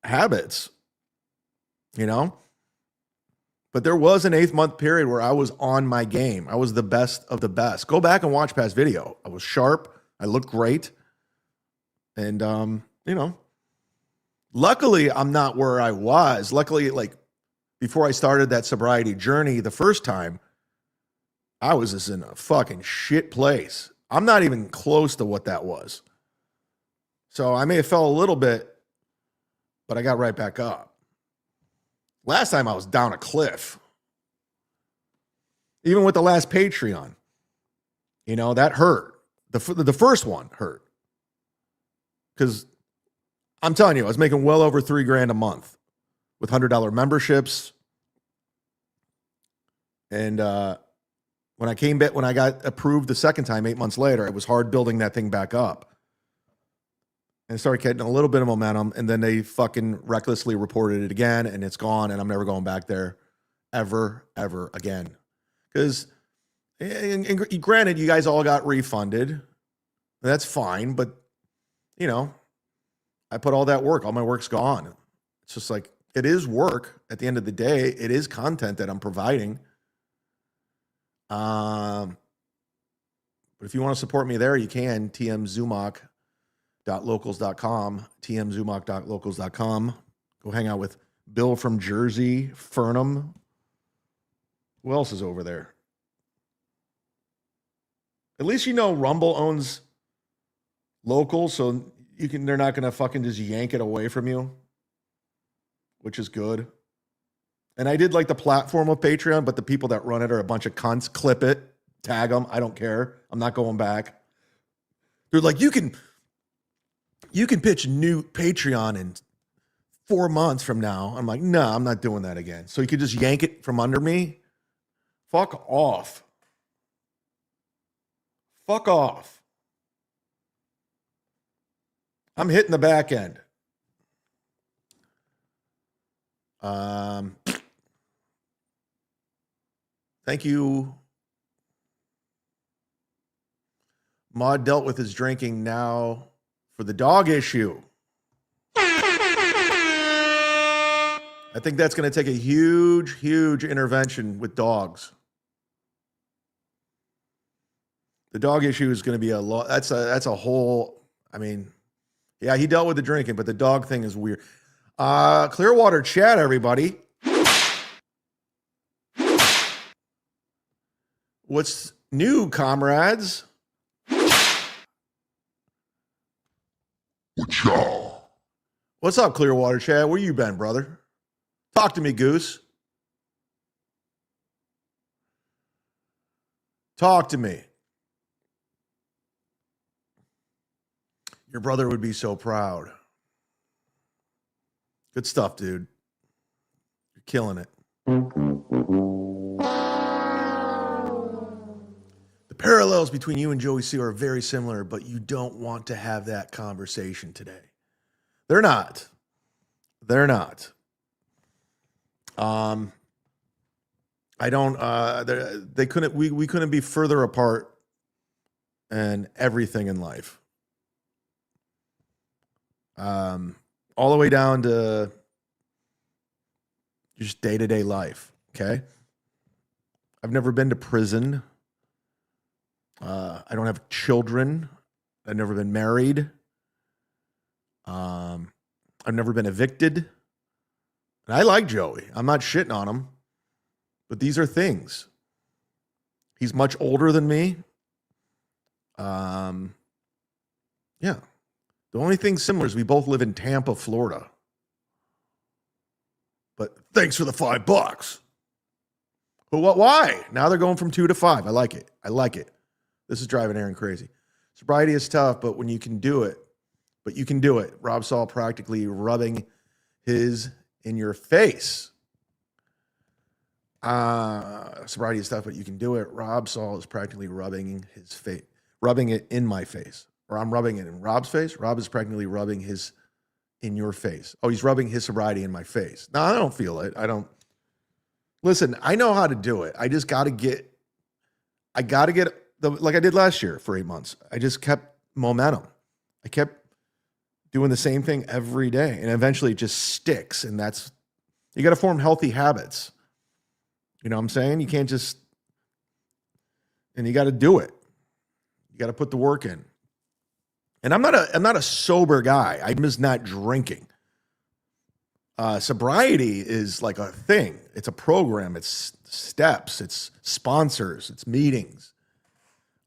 habits, you know. But there was an 8-month period where I was on my game. I was the best of the best. Go back and watch past video. I was sharp. I looked great. And, you know, luckily I'm not where I was. Luckily, like before I started that sobriety journey the first time, I was just in a fucking shit place. I'm not even close to what that was. So I may have fell a little bit, but I got right back up. Last time I was down a cliff. Even with the last Patreon, you know, that hurt. The first one hurt. Because I'm telling you, I was making well over $3,000 a month with $100 memberships. And when I got approved the second time, 8 months later, it was hard building that thing back up. And it started getting a little bit of momentum, and then they fucking recklessly reported it again, and it's gone, and I'm never going back there ever again. Because, and granted, you guys all got refunded. That's fine, but, you know, I put all that work. All my work's gone. It's just like, it is work at the end of the day. It is content that I'm providing. But if you want to support me there, you can. tmzumock.locals.com. tmzumock.locals.com. Go hang out with Bill from Jersey, Fernham. Who else is over there? At least you know Rumble owns Local, so they're not going to fucking just yank it away from you, which is good. And I did like the platform of Patreon, but the people that run it are a bunch of cunts. Clip it, tag them. I don't care. I'm not going back. They're like, you can pitch a new Patreon in 4 months from now. I'm like, no, I'm not doing that again. So you could just yank it from under me. Fuck off. Fuck off. I'm hitting the back end. Thank you. Maud dealt with his drinking, now for the dog issue. I think that's going to take a huge intervention with dogs. The dog issue is going to be a lot. That's a whole, I mean, yeah, he dealt with the drinking, but the dog thing is weird. Clearwater Chad, everybody. What's new, comrades? What's up, Clearwater Chad? Where you been, brother? Talk to me, Goose. Talk to me. Your brother would be so proud. Good stuff, dude. You're killing it. The parallels between you and Joey C are very similar, but you don't want to have that conversation today. They're not. They're not. I don't. They couldn't. We couldn't be further apart. And everything in life, all the way down to just day-to-day life. Okay. I've never been to prison. I don't have children. I've never been married. I've never been evicted. And I like Joey. I'm not shitting on him. But these are things. He's much older than me. Yeah. The only thing similar is we both live in Tampa, Florida. But thanks for the $5. But what? Why? Now they're going from 2 to 5. I like it. I like it. This is driving Aaron crazy. Sobriety is tough, but when you can do it, Rob Saul practically rubbing his in your face. Sobriety is tough, but you can do it. Rob Saul is practically rubbing his face, rubbing it in my face, or I'm rubbing it in Rob's face. Rob is practically rubbing his in your face. Oh, he's rubbing his sobriety in my face. No, I don't feel it. I don't. Listen, I know how to do it. I just got to get, like I did last year for 8 months. I just kept momentum. I kept doing the same thing every day. And eventually it just sticks. And that's, you got to form healthy habits. You know what I'm saying? You can't just, and you got to do it. You got to put the work in. And I'm not a sober guy. I'm just not drinking. Sobriety is like a thing. It's a program. It's steps. It's sponsors. It's meetings.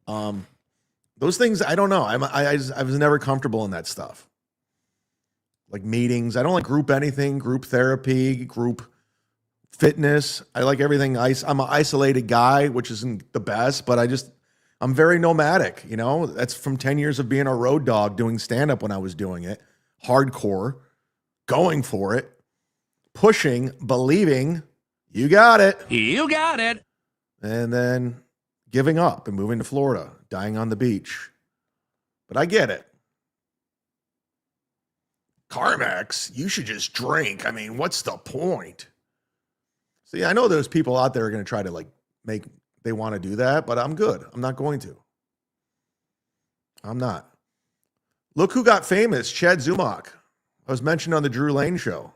Those things, I don't know. I was never comfortable in that stuff. Like meetings. I don't like group anything, group therapy, group fitness. I like everything. I'm an isolated guy, which isn't the best, but I'm very nomadic. You know, that's from 10 years of being a road dog doing stand-up when I was doing it. Hardcore, going for it, pushing, believing, you got it. You got it. And then giving up and moving to Florida, dying on the beach. But I get it. Carmex, you should just drink. I mean, what's the point? See, I know there's people out there are going to try to they want to do that, but I'm good. I'm not going to. I'm not. Look who got famous, CHADZUMOCK. I was mentioned on the Drew Lane show.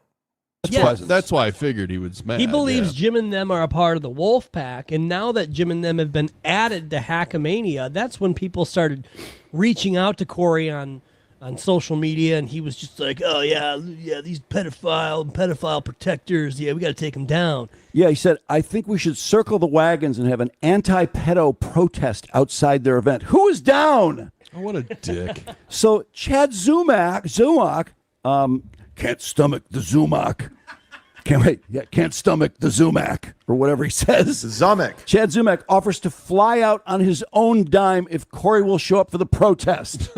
That's why I figured he would smash. He believes Jim and them are a part of the Wolf Pack, and now that Jim and them have been added to Hackamania, that's when people started reaching out to Corey on social media, and he was just like, "Oh yeah, these pedophile protectors, yeah, we got to take them down." Yeah, he said, "I think we should circle the wagons and have an anti-pedo protest outside their event. Who is down?" Oh, what a dick. So CHADZUMOCK, can't stomach the Zumock. Can't stomach the Zumack, or whatever he says. Zumock. CHADZUMOCK offers to fly out on his own dime if Corey will show up for the protest.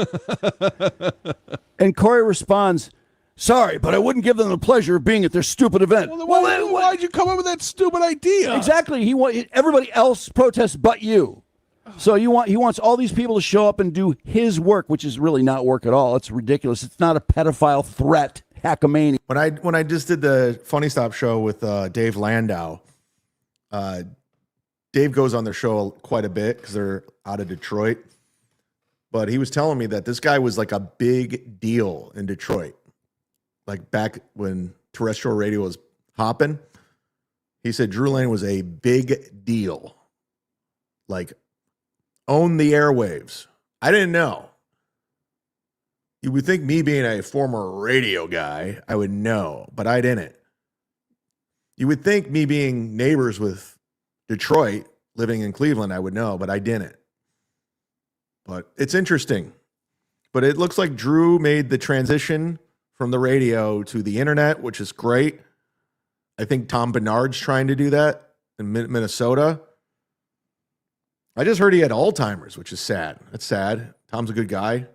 And Corey responds, "Sorry, but I wouldn't give them the pleasure of being at their stupid event." Well, then why'd you come up with that stupid idea? Exactly. Everybody else protests but you. So he wants all these people to show up and do his work, which is really not work at all. It's ridiculous. It's not a pedophile threat. Hackamania. When I just did the Funny Stop show with Dave Landau, Dave goes on their show quite a bit because they're out of Detroit. But he was telling me that this guy was like a big deal in Detroit. Like back when terrestrial radio was hopping, he said Drew Lane was a big deal. Like, own the airwaves. I didn't know. You would think me being a former radio guy, I would know, but I didn't. You would think me being neighbors with Detroit, living in Cleveland, I would know, but I didn't. But it's interesting. But it looks like Drew made the transition from the radio to the internet, which is great. I think Tom Bernard's trying to do that in Minnesota. I just heard he had Alzheimer's, which is sad. That's sad. Tom's a good guy.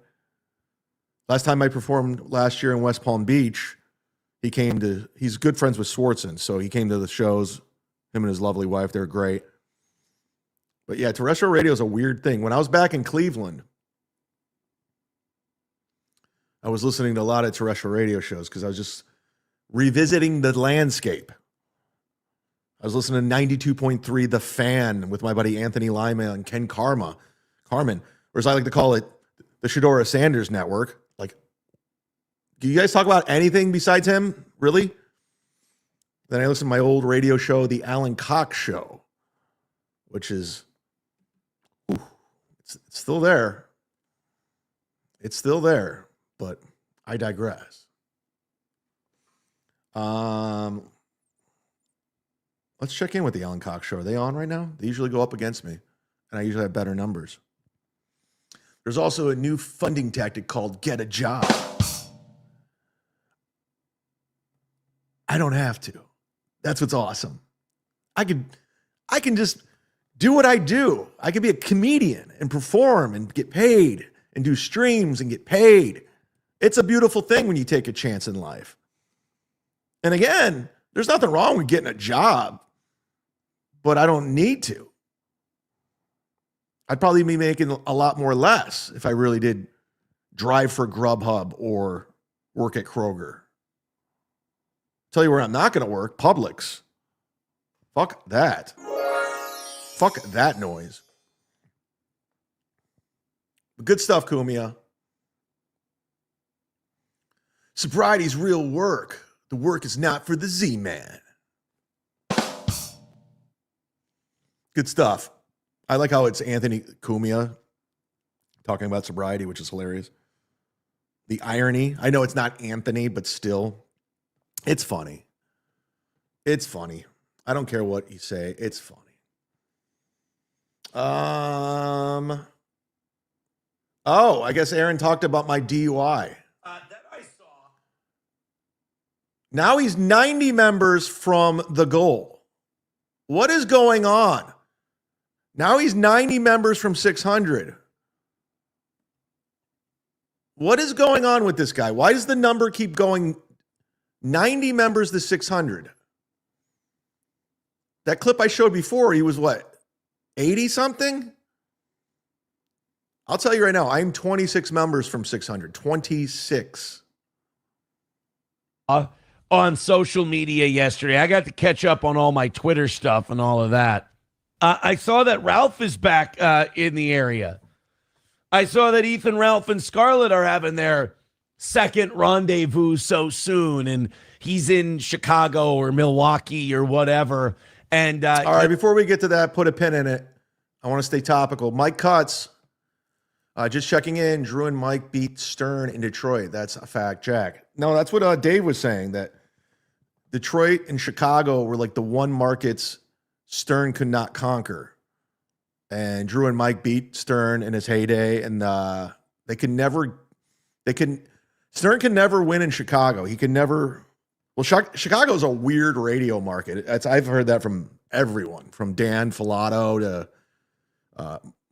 Last time I performed last year in West Palm Beach, he's good friends with Swartzen, so he came to the shows, him and his lovely wife, they're great. But yeah, terrestrial radio is a weird thing. When I was back in Cleveland, I was listening to a lot of terrestrial radio shows because I was just revisiting the landscape. I was listening to 92.3 The Fan with my buddy Anthony Lima and Ken Carmen, or as I like to call it, the Shadora Sanders Network. Like, do you guys talk about anything besides him? Really? Then I listened to my old radio show, The Alan Cox Show, which is, it's still there. It's still there, but I digress. Let's check in with the Alan Cox Show. Are they on right now? They usually go up against me, and I usually have better numbers. There's also a new funding tactic called Get a Job. I don't have to. That's what's awesome. I can just do what I do. I can be a comedian and perform and get paid and do streams and get paid. It's a beautiful thing when you take a chance in life. And again, there's nothing wrong with getting a job, but I don't need to. I'd probably be making a lot more less if I really did drive for Grubhub or work at Kroger. Tell you where I'm not going to work, Publix. Fuck that. Fuck that noise. But good stuff, Kumia. Sobriety's real work. The work is not for the Z-Man. Good stuff. I like how it's Anthony Cumia talking about sobriety, which is hilarious. The irony. I know it's not Anthony, but still, it's funny. It's funny. I don't care what you say. It's funny. Oh, I guess Aaron talked about my DUI. That I saw. Now he's 90 members from the goal. What is going on? Now he's 90 members from 600. What is going on with this guy? Why does the number keep going 90 members to 600? That clip I showed before, he was what, 80 something? I'll tell you right now, I'm 26 members from 600. 26. On social media yesterday, I got to catch up on all my Twitter stuff and all of that. I saw that Ralph is back in the area. I saw that Ethan, Ralph, and Scarlett are having their second rendezvous so soon, and he's in Chicago or Milwaukee or whatever. And all right, before we get to that, put a pin in it. I want to stay topical. Mike Cutts, just checking in. Drew and Mike beat Stern in Detroit. That's a fact, Jack. No, that's what Dave was saying, that Detroit and Chicago were like the one markets Stern could not conquer. And Drew and Mike beat Stern in his heyday, and Stern can never win in Chicago. He can never. Well, Chicago's a weird radio market. I've heard that from everyone, from Dan Filato to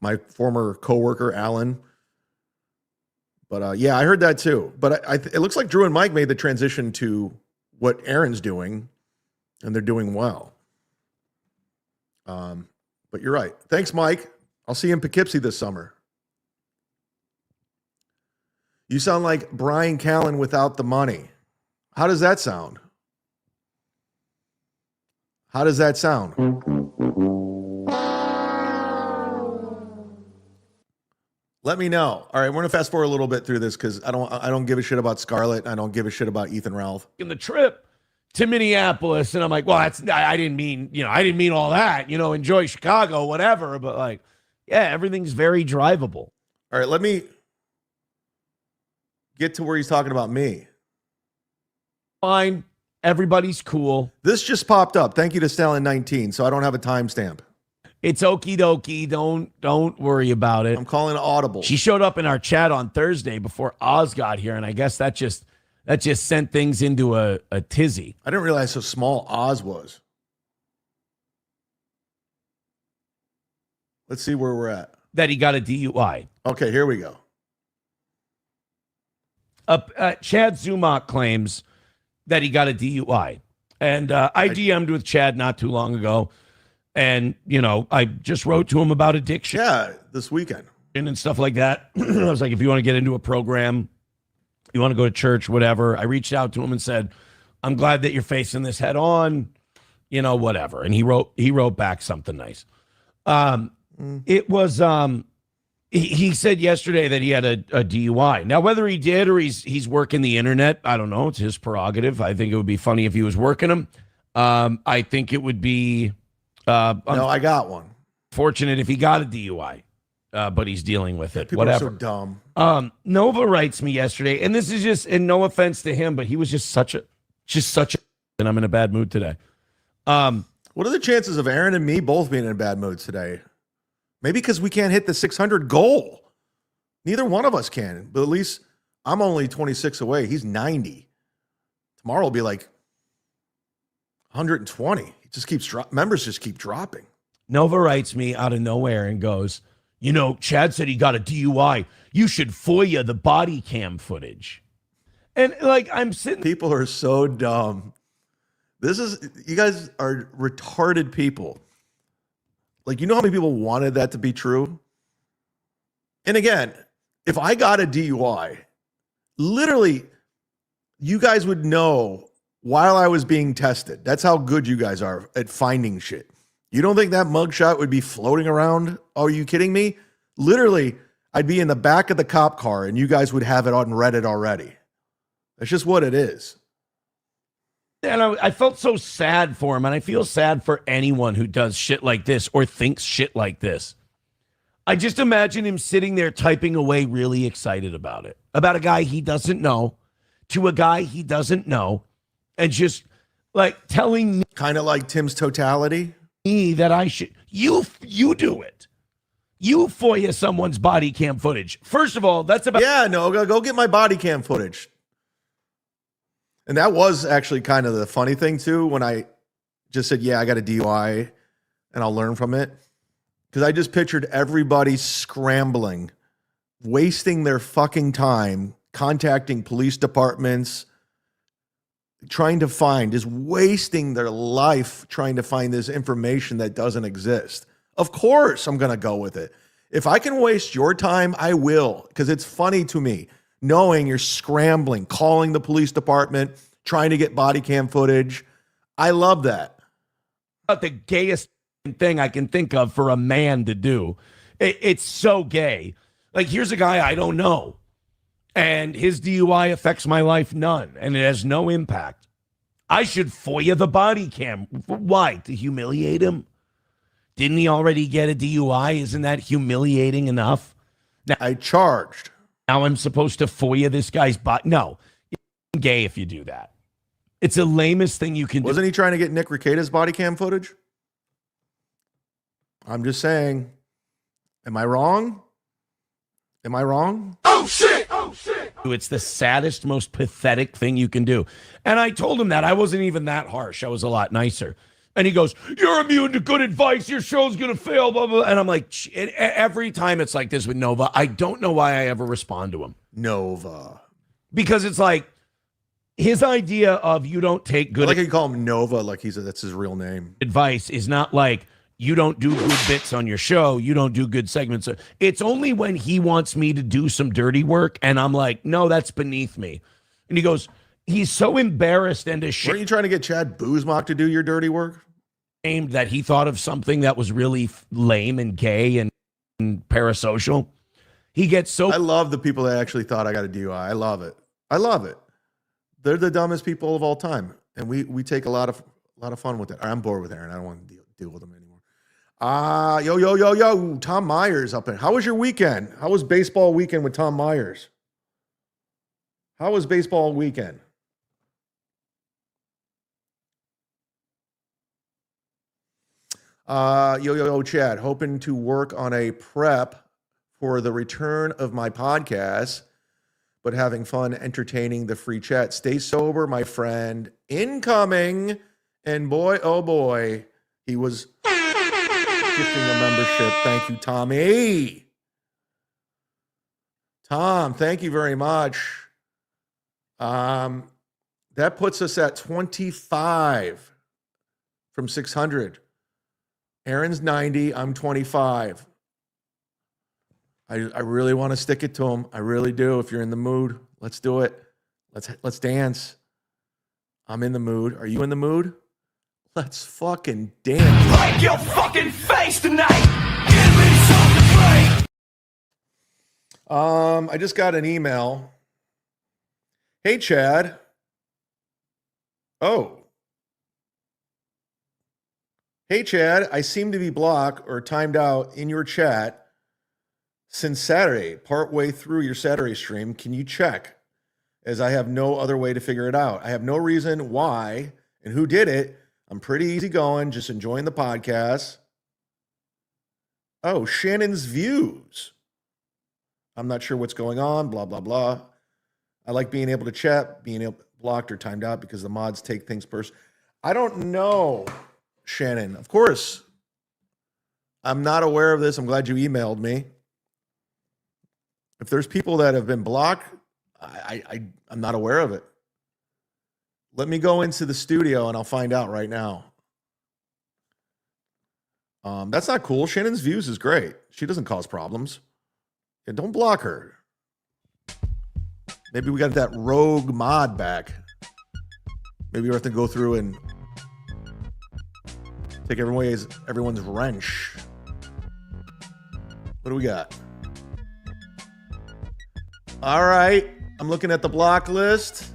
my former coworker Alan. But yeah, I heard that too. But it looks like Drew and Mike made the transition to what Aaron's doing, and they're doing well. But you're right. Thanks, Mike. I'll see you in Poughkeepsie this summer. You sound like Brian Callen without the money. How does that sound? How does that sound? Let me know. All right, we're gonna fast forward a little bit through this because I don't give a shit about Scarlett. I don't give a shit about Ethan Ralph. In the trip to Minneapolis, and I'm like, well, I didn't mean all that. Enjoy Chicago, whatever. But like, yeah, everything's very drivable. All right, let me get to where he's talking about me. Fine. Everybody's cool. This just popped up. Thank you to Stalin19, so I don't have a timestamp. It's okie dokie. Don't worry about it. I'm calling it audible. She showed up in our chat on Thursday before Oz got here, and I guess that just sent things into a tizzy. I didn't realize how small Oz was. Let's see where we're at. That he got a DUI. Okay, here we go. chadzumock claims that he got a DUI. And I DM'd with Chad not too long ago. And, I just wrote to him about addiction. Yeah, this weekend. And stuff like that. I was like, if you want to get into a program, You want to go to church, whatever. I reached out to him and said, I'm glad that you're facing this head on, whatever. And he wrote back something nice. It was, he said yesterday that he had a DUI. Now, whether he did or he's working the internet, I don't know. It's his prerogative. I think it would be funny if he was working them. I think it would be no, I got one. Fortunate if he got a DUI, but he's dealing with it. People whatever. are so dumb. Nova writes me yesterday, and this is just, and no offense to him, but he was just such a, and I'm in a bad mood today. What are the chances of Aaron and me both being in a bad mood today? Maybe because we can't hit the 600 goal. Neither one of us can, but at least I'm only 26 away. He's 90. Tomorrow will be like 120. It just keeps members just keep dropping. Nova writes me out of nowhere and goes, Chad said he got a DUI. You should FOIA the body cam footage. And I'm sitting. People are so dumb. You guys are retarded people. You know how many people wanted that to be true? And again, if I got a DUI, literally, you guys would know while I was being tested. That's how good you guys are at finding shit. You don't think that mugshot would be floating around? Are you kidding me? Literally, I'd be in the back of the cop car and you guys would have it on Reddit already. That's just what it is. And I felt so sad for him, and I feel sad for anyone who does shit like this or thinks shit like this. I just imagine him sitting there typing away really excited about it, about a guy he doesn't know to a guy he doesn't know, and just telling me. Kind of like Tim's totality. Me that I should. You do it. You FOIA someone's body cam footage. First of all, that's about. Yeah, no, go get my body cam footage. And that was actually kind of the funny thing, too, when I just said, yeah, I got a DUI and I'll learn from it. Because I just pictured everybody scrambling, wasting their fucking time, contacting police departments, trying to find, just wasting their life trying to find this information that doesn't exist. Of course, I'm going to go with it. If I can waste your time, I will, because it's funny to me. Knowing you're scrambling, calling the police department, trying to get body cam footage. I love that. About the gayest thing I can think of for a man to do. It's so gay. Here's a guy I don't know, and his DUI affects my life none, and it has no impact. I should FOIA the body cam. Why? To humiliate him? Didn't he already get a DUI? Isn't that humiliating enough? Now, I charged. Now I'm supposed to FOIA this guy's body? No, you're gay if you do that. It's the lamest thing you can do. Wasn't he trying to get Nick Rekieta's body cam footage? I'm just saying. Am I wrong? Am I wrong? Oh shit! Oh shit! It's the saddest, most pathetic thing you can do. And I told him that. I wasn't even that harsh. I was a lot nicer. And he goes, you're immune to good advice. Your show's going to fail, blah, blah. And I'm like, every time it's like this with Nova, I don't know why I ever respond to him. Nova. Because it's his idea of you don't take good. I like how you call him Nova, that's his real name. Advice is not you don't do good bits on your show. You don't do good segments. It's only when he wants me to do some dirty work. And I'm like, no, that's beneath me. And he goes, he's so embarrassed and ashamed. Weren't you trying to get chad-zumock to do your dirty work? That he thought of something that was really lame and gay and parasocial. He gets so. I love the people that actually thought I got a DUI. I love it. I love it. They're the dumbest people of all time, and we take a lot of fun with it. I'm bored with Aaron. I don't want to deal with him anymore. Yo, Tom Myers up there. How was your weekend? How was baseball weekend with Tom Myers? How was baseball weekend? Yo, Chad, hoping to work on a prep for the return of my podcast, but having fun entertaining the free chat. Stay sober, my friend. Incoming. And boy, oh boy, he was gifting a membership. Thank you, Tommy. Tom, thank you very much. That puts us at 25 from 600. Aaron's 90. I'm 25. I really want to stick it to him. I really do. If you're in the mood, Let's do it. Let's dance. I'm in the mood. Are you in the mood? Let's fucking dance. Break your fucking face tonight. Give me something to break. I just got an email. Hey, Chad. Oh. Hey, Chad. I seem to be blocked or timed out in your chat since Saturday, partway through your Saturday stream. Can you check? As I have no other way to figure it out. I have no reason why and who did it. I'm pretty easygoing, just enjoying the podcast. Oh, Shannon's views. I'm not sure what's going on, blah, blah, blah. I like being able to chat, being blocked or timed out because the mods take things personal. I don't know, Shannon. Of course, I'm not aware of this. I'm glad you emailed me. If there's people that have been blocked, I'm not aware of it. Let me go into the studio and I'll find out right now. That's not cool. Shannon's views is great. She doesn't cause problems. Yeah, don't block her. Maybe we got that rogue mod back. Maybe we have to go through and take everyone's wrench. What do we got? All right. I'm looking at the block list.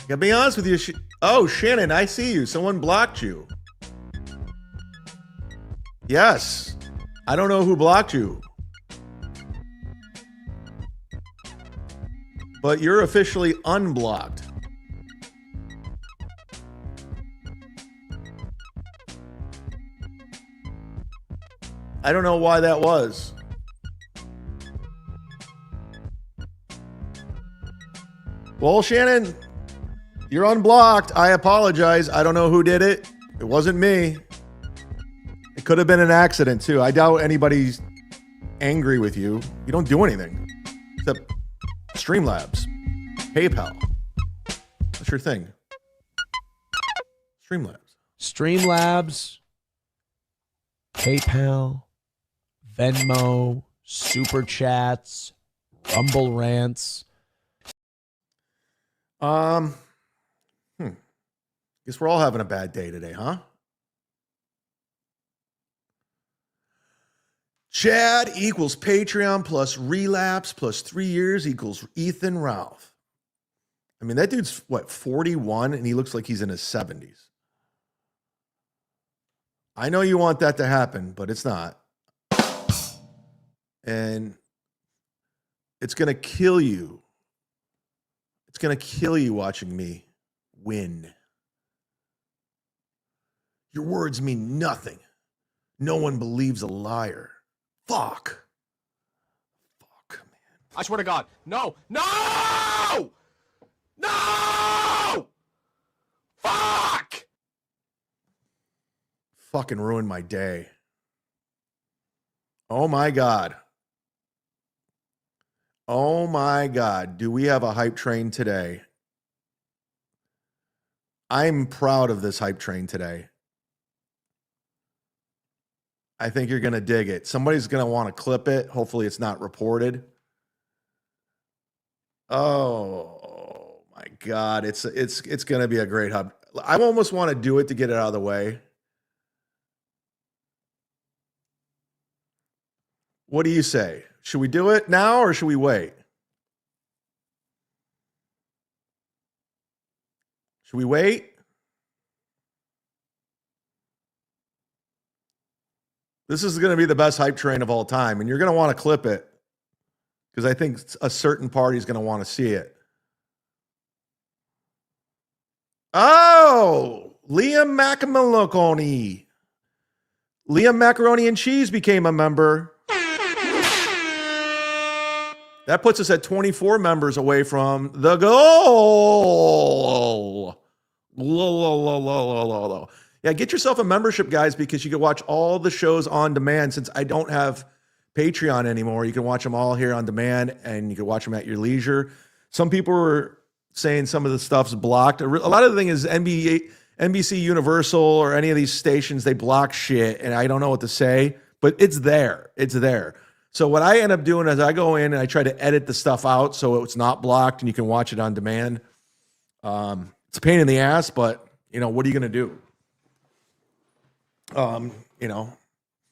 Gotta be honest with you. Oh, Shannon, I see you. Someone blocked you. Yes. I don't know who blocked you. But you're officially unblocked. I don't know why that was. Well, Shannon, you're unblocked. I apologize. I don't know who did it. It wasn't me. It could have been an accident, too. I doubt anybody's angry with you. You don't do anything except Streamlabs, PayPal. What's your thing? Streamlabs, PayPal, Venmo, Super Chats, Rumble Rants. Guess we're all having a bad day today, huh? Chad equals Patreon plus relapse plus 3 years equals Ethan Ralph. I mean, that dude's, what, 41, and he looks like he's in his 70s. I know you want that to happen, but it's not. And it's going to kill you. It's going to kill you watching me win. Your words mean nothing. No one believes a liar. Fuck. Fuck, man. I swear to God. No! No! No! Fuck! Fucking ruined my day. Oh my God. Oh my God. Do we have a hype train today? I'm proud of this hype train today. I think you're going to dig it. Somebody's going to want to clip it. Hopefully it's not reported. Oh my God. It's going to be a great hub. I almost want to do it to get it out of the way. What do you say? Should we do it now or should we wait? Should we wait? This is going to be the best hype train of all time, and you're going to want to clip it because I think a certain party is going to want to see it. Oh, Liam Macaroni. Liam Macaroni and Cheese became a member. That puts us at 24 members away from the goal. Yeah, get yourself a membership, guys, because you can watch all the shows on demand. Since I don't have Patreon anymore, you can watch them all here on demand, and you can watch them at your leisure. Some people were saying some of the stuff's blocked. A lot of the thing is NBC Universal or any of these stations, they block shit and I don't know what to say, but it's there. It's there. So what I end up doing is I go in and I try to edit the stuff out so it's not blocked and you can watch it on demand. It's a pain in the ass, but you know, what are you going to do? You know,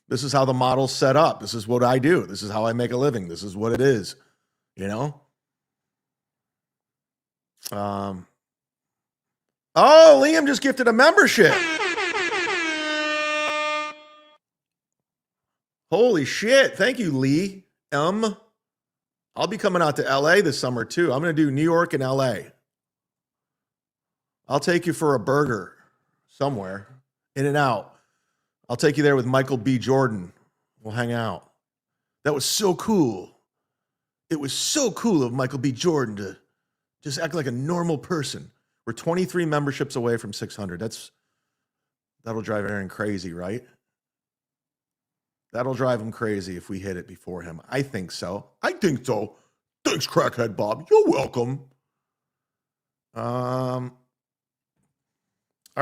this is how the model's set up. This is what I do. This is how I make a living. This is what it is, you know? Oh, Liam just gifted a membership. Holy shit. Thank you, Lee. I'll be coming out to LA this summer too. I'm going to do New York and LA. I'll take you for a burger somewhere. In and Out. I'll take you there with Michael B. Jordan. We'll hang out. That was so cool. It was so cool of Michael B. Jordan to just act like a normal person. We're 23 memberships away from 600. That'll drive Aaron crazy, right? That'll drive him crazy if we hit it before him. I think so. I think so. Thanks, Crackhead Bob. You're welcome. All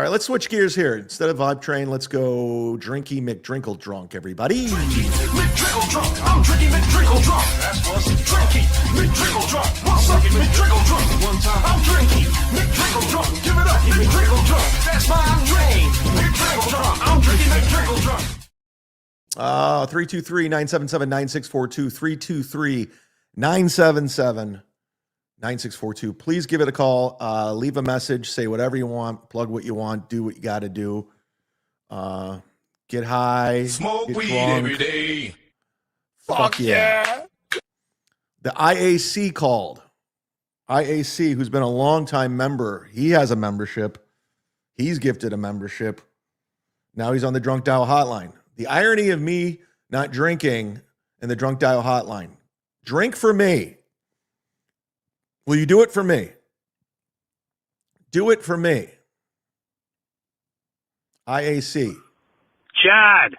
right, let's switch gears here. Instead of Vibe Train, let's go Drinky McDrinkle Drunk, everybody. McDrinkle drunk, I'm drinking McDrinkle drunk. That's what's drinking McDrinkle drunk. What's up, McDrinkle drunk? One time, I'm drinking McDrinkle drunk. Give it up, McDrinkle drunk. That's my name, McDrinkle drunk. I'm drinking McDrinkle drunk. 323-977-9642, 323-977-9642. Please give it a call. Leave a message. Say whatever you want. Plug what you want. Do what you got to do. Get high. Smoke get weed drunk. every day. Fuck yeah. The IAC called. IAC, who's been a longtime member. He has a membership. He's gifted a membership. Now he's on the Drunk Dial Hotline. The irony of me not drinking and the Drunk Dial Hotline. Drink for me. Will you do it for me? Do it for me. IAC. Chad.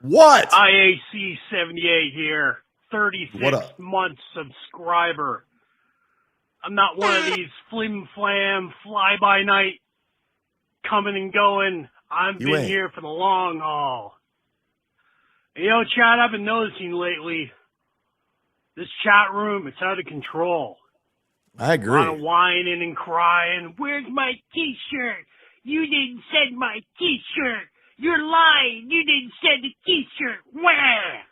What? IAC 78 here. 36 What up? month subscriber. I'm not one of these flim flam fly by night coming and going. I've You been ain't. here for the long haul. You know, Chad, I've been noticing lately, this chat room, it's out of control. I A lot of agree. whining and crying. Where's my t-shirt? You didn't send my t-shirt. You're lying. You didn't send the t-shirt. Where?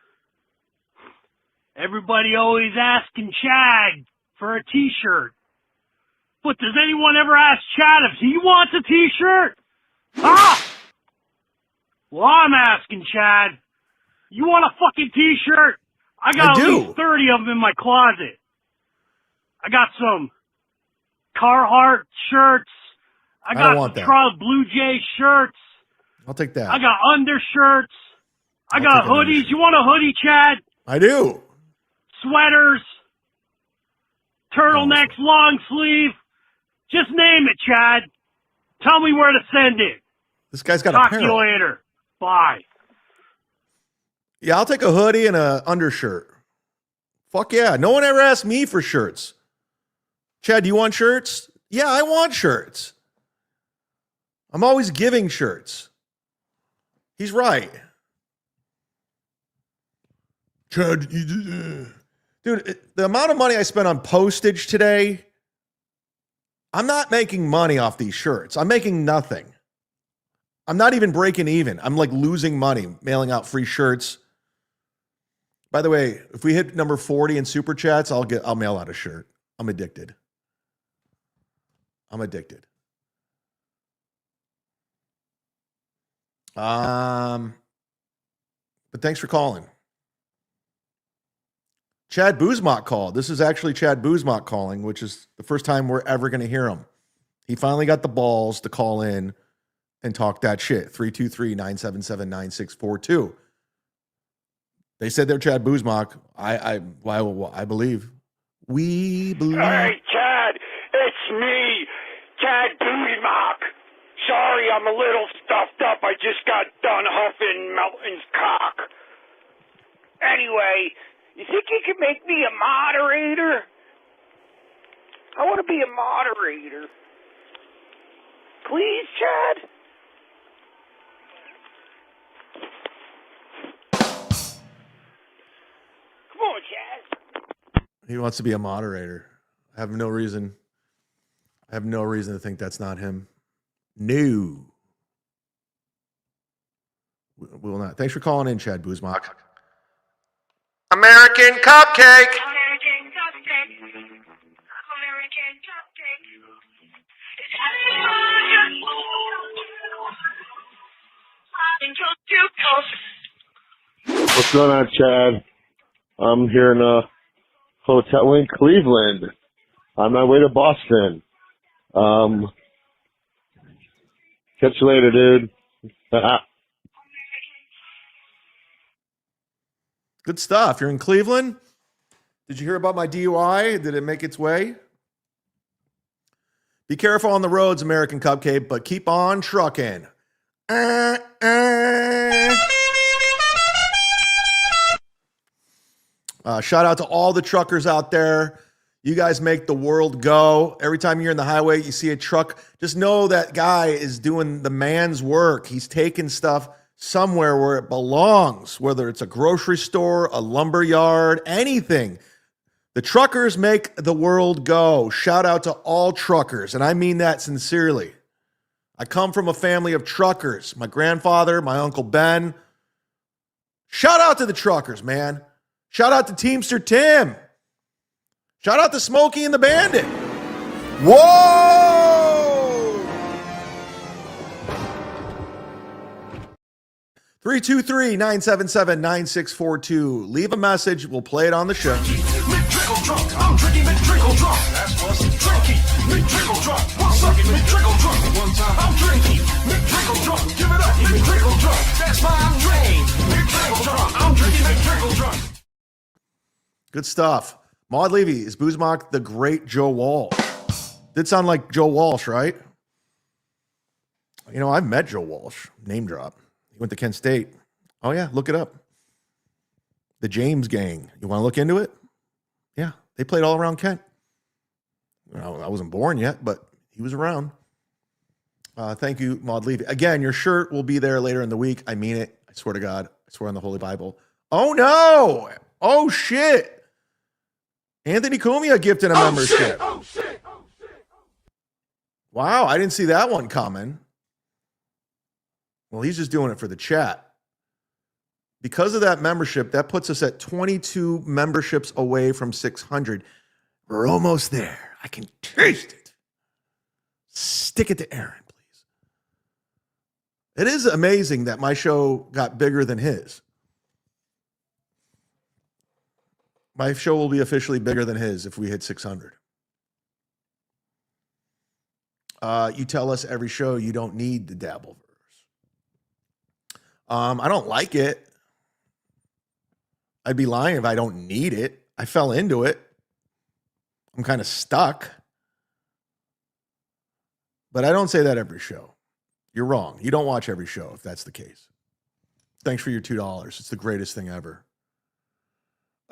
Everybody always asking Chad for a t-shirt. But does anyone ever ask Chad if he wants a t-shirt? Ah! Well, I'm asking Chad. You want a fucking t-shirt? I got I at do. least 30 of them in my closet. I got some Carhartt shirts. I don't got want some that. Toronto Blue Jay shirts. I'll take that. I got undershirts. I I'll got take an hoodies. You want a hoodie, Chad? I do. Sweaters. Turtlenecks, long sleeve. Just name it, Chad. Tell me where to send it. This guy's got Talk a to you pair. later. Bye. Yeah, I'll take a hoodie and a undershirt. Fuck yeah. No one ever asked me for shirts. Chad, do you want shirts? Yeah, I want shirts. I'm always giving shirts. He's right. Chad, dude, the amount of money I spent on postage today, I'm not making money off these shirts. I'm making nothing. I'm not even breaking even. I'm like losing money mailing out free shirts. By the way, if we hit number 40 in super chats, I'll mail out a shirt. I'm addicted. But thanks for calling. Chad Zumock called. This is actually Chad Zumock calling, which is the first time we're ever going to hear him. He finally got the balls to call in and talk that shit. 323-977-9642. They said they're Chad Zumock. I believe. We believe. Hey, Chad, it's me, Chad Zumock. Sorry, I'm a little stuffed up. I just got done huffing Melton's cock. Anyway, you think you could make me a moderator? I want to be a moderator. please, Chad? Come on, Chad. He wants to be a moderator. I have no reason to think that's not him. No. We will not. Thanks for calling in, chad-zumock. American Cupcake. What's going on, Chad? I'm here in a hotel in Cleveland on my way to Boston. Catch you later, dude. Good stuff. You're in Cleveland? Did you hear about my DUI? Did it make its way? Be careful on the roads, American Cupcake, but keep on trucking. Shout out to all the truckers out there. You guys make the world go. Every time you're in the highway, you see a truck, just know that guy is doing the man's work. He's taking stuff somewhere where it belongs, whether it's a grocery store, a lumber yard, anything. The truckers make the world go. Shout out to all truckers, and I mean that sincerely. I come from a family of truckers. My grandfather, my Uncle Ben. Shout out to the truckers, man. Shout out to Teamster Tim. Shout out to Smokey and the Bandit. Whoa! 323-977-9642. Leave a message. We'll play it on the show. McTrickle drunk. I'm drinking McTrickle drunk. That's what's drinking. McTrickle drunk. What's up? McTrickle drunk. One time. I'm drinking McTrickle drunk. Give it up. McTrickle drunk. That's my name. McTrickle drunk. I'm drinking McTrickle drunk. Good stuff. Maud Levy, is Zumock the great Joe Walsh? Did sound like Joe Walsh, right? You know, I've met Joe Walsh. Name drop. He went to Kent State. Oh, yeah, look it up. The James Gang. You want to look into it? Yeah, they played all around Kent. I wasn't born yet, but he was around. Thank you, Maud Levy. Again, your shirt will be there later in the week. I mean it. I swear to God. I swear on the Holy Bible. Oh, no. Oh, shit. Anthony Cumia gifted a membership. Oh, shit. Wow, I didn't see that one coming. Well, he's just doing it for the chat. Because of that membership, that puts us at 22 memberships away from 600. We're almost there. I can taste it. Stick it to Aaron, please. It is amazing that my show got bigger than his. My show will be officially bigger than his if we hit 600. You tell us every show you don't need the Dabbleverse. I don't like it. I'd be lying if I don't need it. I fell into it. I'm kind of stuck. But I don't say that every show. You're wrong. You don't watch every show if that's the case. Thanks for your $2. It's the greatest thing ever.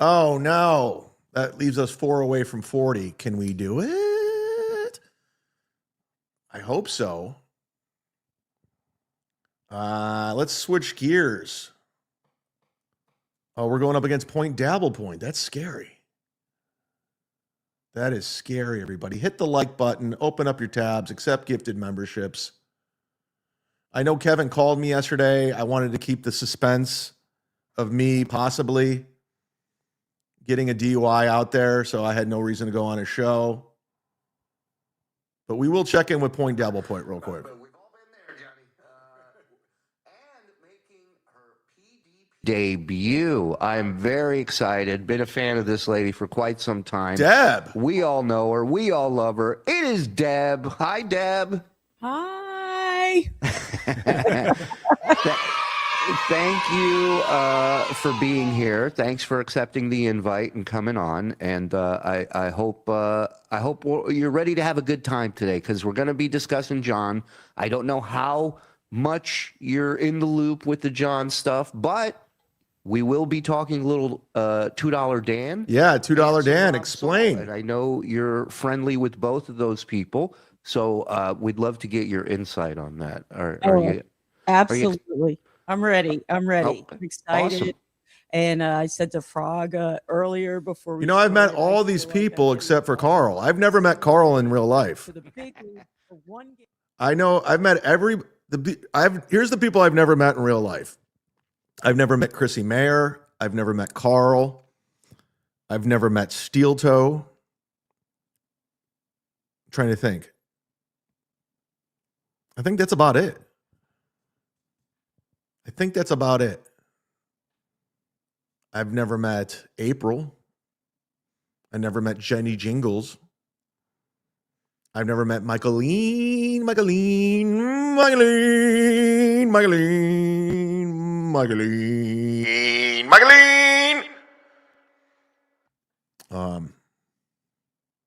Oh, no. That leaves us 4 away from 40. Can we do it? I hope so. Let's switch gears. Oh, we're going up against Point Dabble Point. That's scary. That is scary, everybody. Hit the like button. Open up your tabs. Accept gifted memberships. I know Kevin called me yesterday. I wanted to keep the suspense of me possibly getting a DUI out there, so I had no reason to go on a show. But we will check in with Point Dabble Point real quick. Debut. I'm very excited. Been a fan of this lady for quite some time. Deb. We all know her. We all love her. It is Deb. Hi, Deb. Hi. Thank you for being here. Thanks for accepting the invite and coming on. And I hope you're ready to have a good time today, because we're going to be discussing John. I don't know how much you're in the loop with the John stuff, but we will be talking a little $2 Dan. Yeah, $2 Dan. Explain. And I know you're friendly with both of those people. So we'd love to get your insight on that. Are Oh, you? absolutely. I'm ready. I'm ready. Oh, I'm excited. awesome. And I said to Frog earlier before we You know, I've met started, all these people except for Carl. I've never met Carl in real life. I know I've met here's the people I've never met in real life. I've never met Chrissy Mayer. I've never met Carl. I've never met Steeltoe. I'm trying to think. I think that's about it. I've never met April. I never met Jenny Jingles. I've never met Michaeline.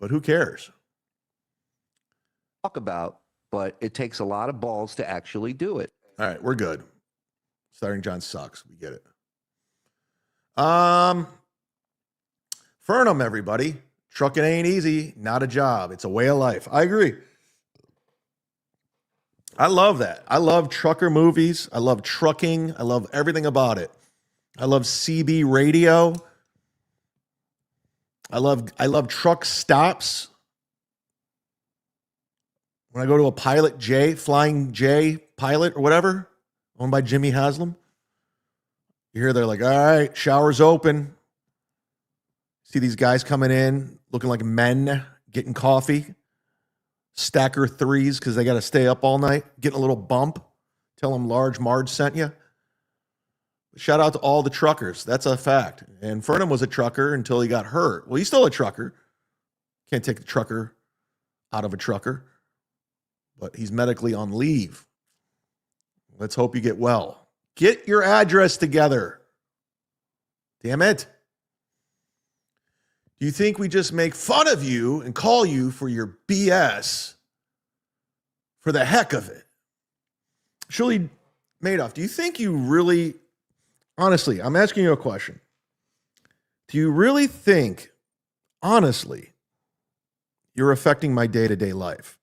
But who cares? Talk about, but it takes a lot of balls to actually do it. All right, we're good. Stuttering John sucks. We get it. Fernham, everybody. Trucking ain't easy. Not a job. It's a way of life. I agree. I love that. I love trucker movies. I love trucking. I love everything about it. I love CB radio. I love truck stops. When I go to a Pilot J, Flying J Pilot or whatever, owned by Jimmy Haslam, you hear they're like, all right, shower's open. See these guys coming in, looking like men, getting coffee, stacker threes because they got to stay up all night, getting a little bump. Tell them Large Marge sent you. Shout out to all the truckers. That's a fact. And Fernham was a trucker until he got hurt. Well, he's still a trucker. Can't take the trucker out of a trucker, but he's medically on leave. Let's hope you get well. Get your address together. Damn it. Do you think we just make fun of you and call you for your BS for the heck of it? Shirley Madoff, do you think you really, honestly, I'm asking you a question. Do you really think, honestly, you're affecting my day-to-day life?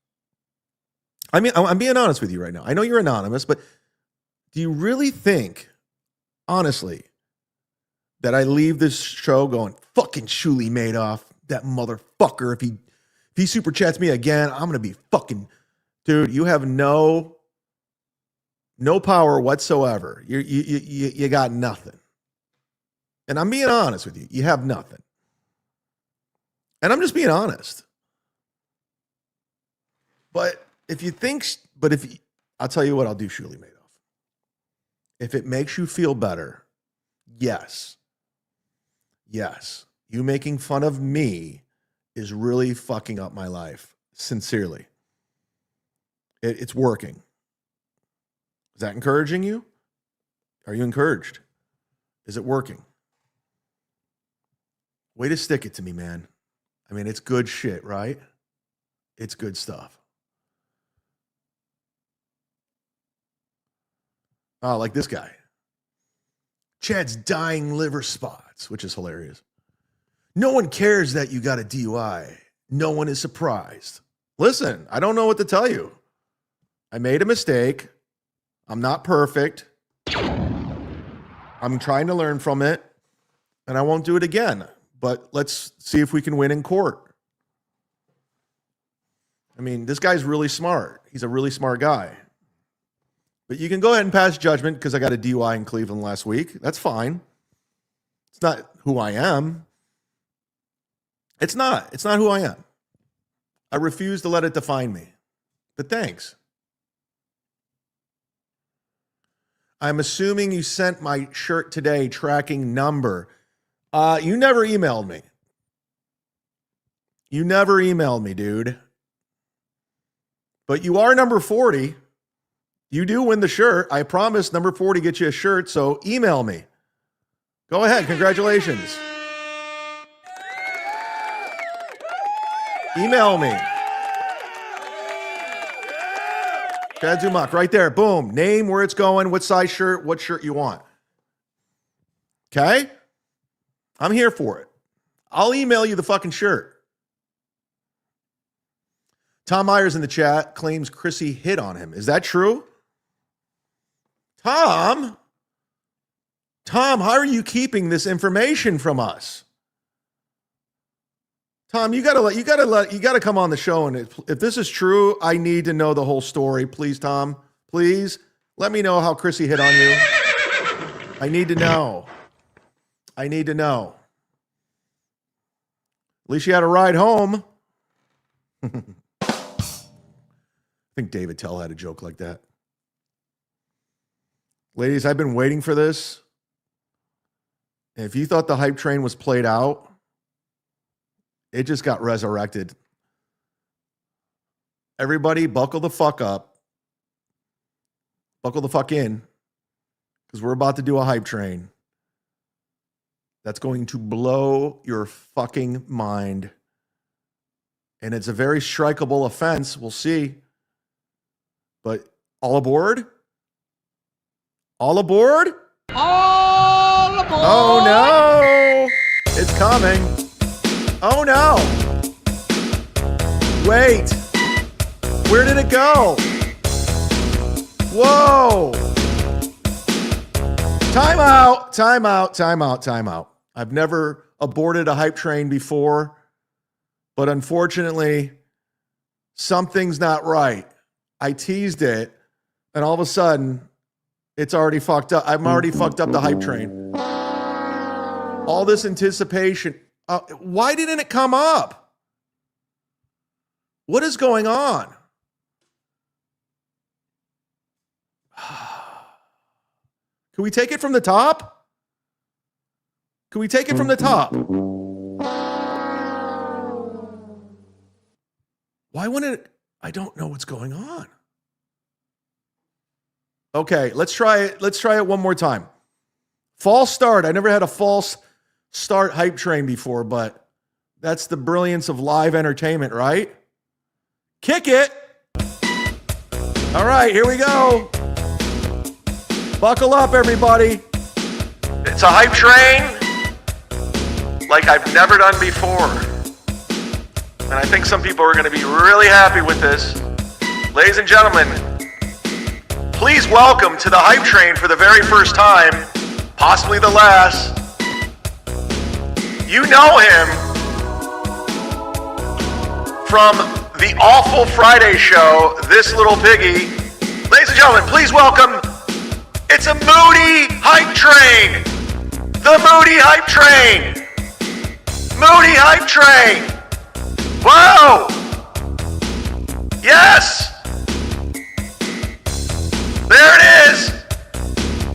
I mean, I'm being honest with you right now. I know you're anonymous, but do you really think, honestly, that I leave this show going, fucking Shuli Madoff, that motherfucker, if he super chats me again, I'm going to be fucking, dude, you have no power whatsoever. You got nothing. And I'm being honest with you. You have nothing. And I'm just being honest. But I'll tell you what I'll do, Shuli Madoff. If it makes you feel better, yes, you making fun of me is really fucking up my life. Sincerely. It's working. Is that encouraging you? Are you encouraged? Is it working? Way to stick it to me, man. I mean, it's good shit, right? It's good stuff. Oh, like this guy. Chad's dying liver spots, which is hilarious. No one cares that you got a DUI. No one is surprised. Listen, I don't know what to tell you. I made a mistake. I'm not perfect. I'm trying to learn from it, and I won't do it again. But let's see if we can win in court. I mean, this guy's really smart. He's a really smart guy. But you can go ahead and pass judgment because I got a DUI in Cleveland last week. That's fine. It's not who I am. It's not who I am. I refuse to let it define me. But thanks. I'm assuming you sent my shirt today tracking number. You never emailed me. You never emailed me, dude. But you are number 40. You do win the shirt. I promise number 40 gets you a shirt, so email me. Go ahead. Congratulations. Email me. chadzumock, right there. Boom. Name, where it's going, what size shirt, what shirt you want. Okay? I'm here for it. I'll email you the fucking shirt. Tom Myers in the chat claims Chrissy hit on him. Is that true? Tom, how are you keeping this information from us? Tom, you gotta come on the show, and if this is true, I need to know the whole story. Please, Tom, please let me know how Chrissy hit on you. I need to know. At least you had a ride home. I think David Tell had a joke like that. Ladies, I've been waiting for this. And if you thought the hype train was played out, it just got resurrected. Everybody, buckle the fuck up. Buckle the fuck in. Because we're about to do a hype train that's going to blow your fucking mind. And it's a very strikeable offense. We'll see. But all aboard? All aboard? All aboard! Oh no! It's coming. Oh no! Wait! Where did it go? Whoa! Time out. I've never aborted a hype train before, but unfortunately, something's not right. I teased it, and all of a sudden, it's already fucked up. I'm already fucked up the hype train. All this anticipation. Why didn't it come up? What is going on? Can we take it from the top? Why wouldn't it? I don't know what's going on. Okay, let's try it. Let's try it one more time. False start. I never had a false start hype train before, but that's the brilliance of live entertainment, right? Kick it. All right, here we go. Buckle up, everybody. It's a hype train like I've never done before. And I think some people are going to be really happy with this. Ladies and gentlemen, please welcome to the hype train for the very first time, possibly the last. You know him from the Awful Friday show, This Little Piggy. Ladies and gentlemen, please welcome, it's a Moody hype train. The Moody hype train. Moody hype train. Whoa! Yes! There it is!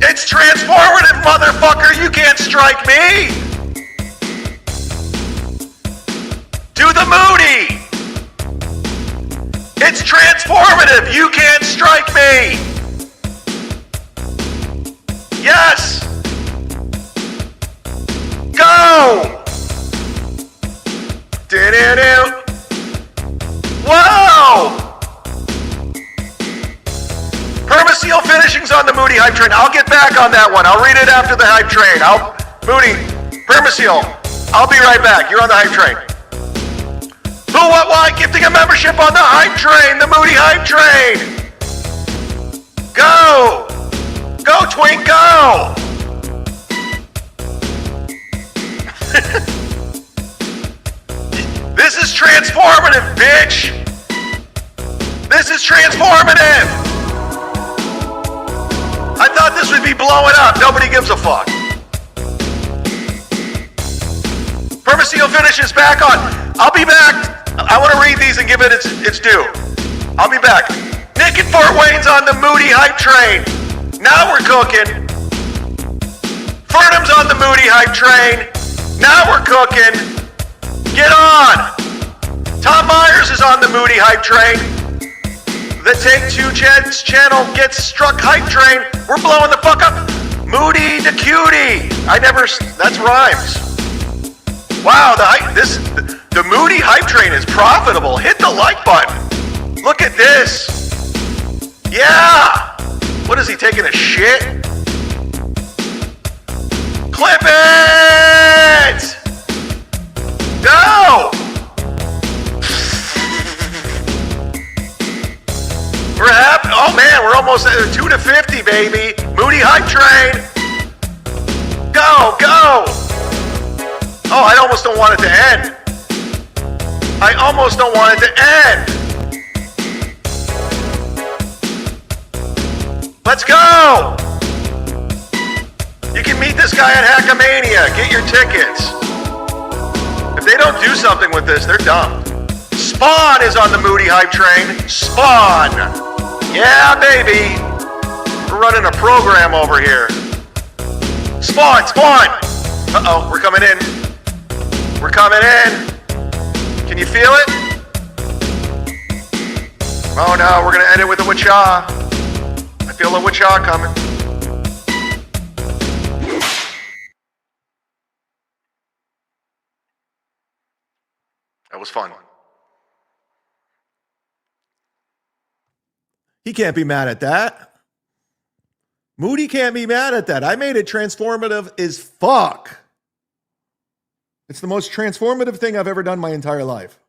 It's transformative, motherfucker! You can't strike me! Do the Moody! It's transformative! You can't strike me! Yes! Go! Do-do-do! Whoa! Permaseal finishings on the Moody hype train. I'll get back on that one. I'll read it after the hype train. Moody, Permaseal. I'll be right back. You're on the hype train. Who, what, why? Gifting a membership on the hype train. The Moody hype train. Go! Go, Twink, go! This is transformative, bitch! This is transformative! I thought this would be blowing up. Nobody gives a fuck. Permaseal finish is back on. I'll be back. I want to read these and give it its due. I'll be back. Nick and Fort Wayne's on the Moody hype train. Now we're cooking. Fernham's on the Moody hype train. Now we're cooking. Get on. Tom Myers is on the Moody hype train. The Take Two Jed's channel gets struck hype train. We're blowing the fuck up. Moody the cutie. That's rhymes. Wow, the Moody hype train is profitable. Hit the like button. Look at this. Yeah. What is he, taking a shit? Clip it! Go! man, we're almost at 2 to 50, baby. Moody hype train. Go, go. Oh, I almost don't want it to end. I almost don't want it to end. Let's go. You can meet this guy at Hackamania. Get your tickets. If they don't do something with this, they're dumb. Spawn is on the Moody hype train. Spawn. Yeah, baby. We're running a program over here. Spawn, Spawn. Uh-oh, we're coming in. We're coming in. Can you feel it? Oh no, we're gonna end it with a wacha. I feel a wacha coming. That was fun. He can't be mad at that. Moody can't be mad at that. I made it transformative as fuck. It's the most transformative thing I've ever done my entire life.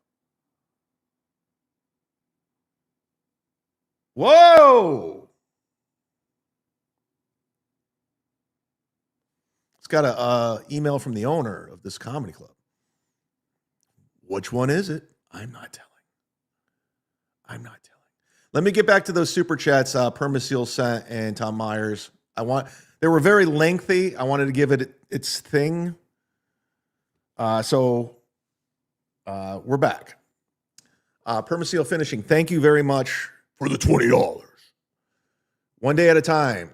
Whoa! It's got a email from the owner of this comedy club. Which one is it? I'm not telling. I'm not telling. Let me get back to those super chats Permaseal sent and Tom Myers. They were very lengthy. I wanted to give it its thing. So we're back. Permaseal Finishing, thank you very much for the $20. One day at a time.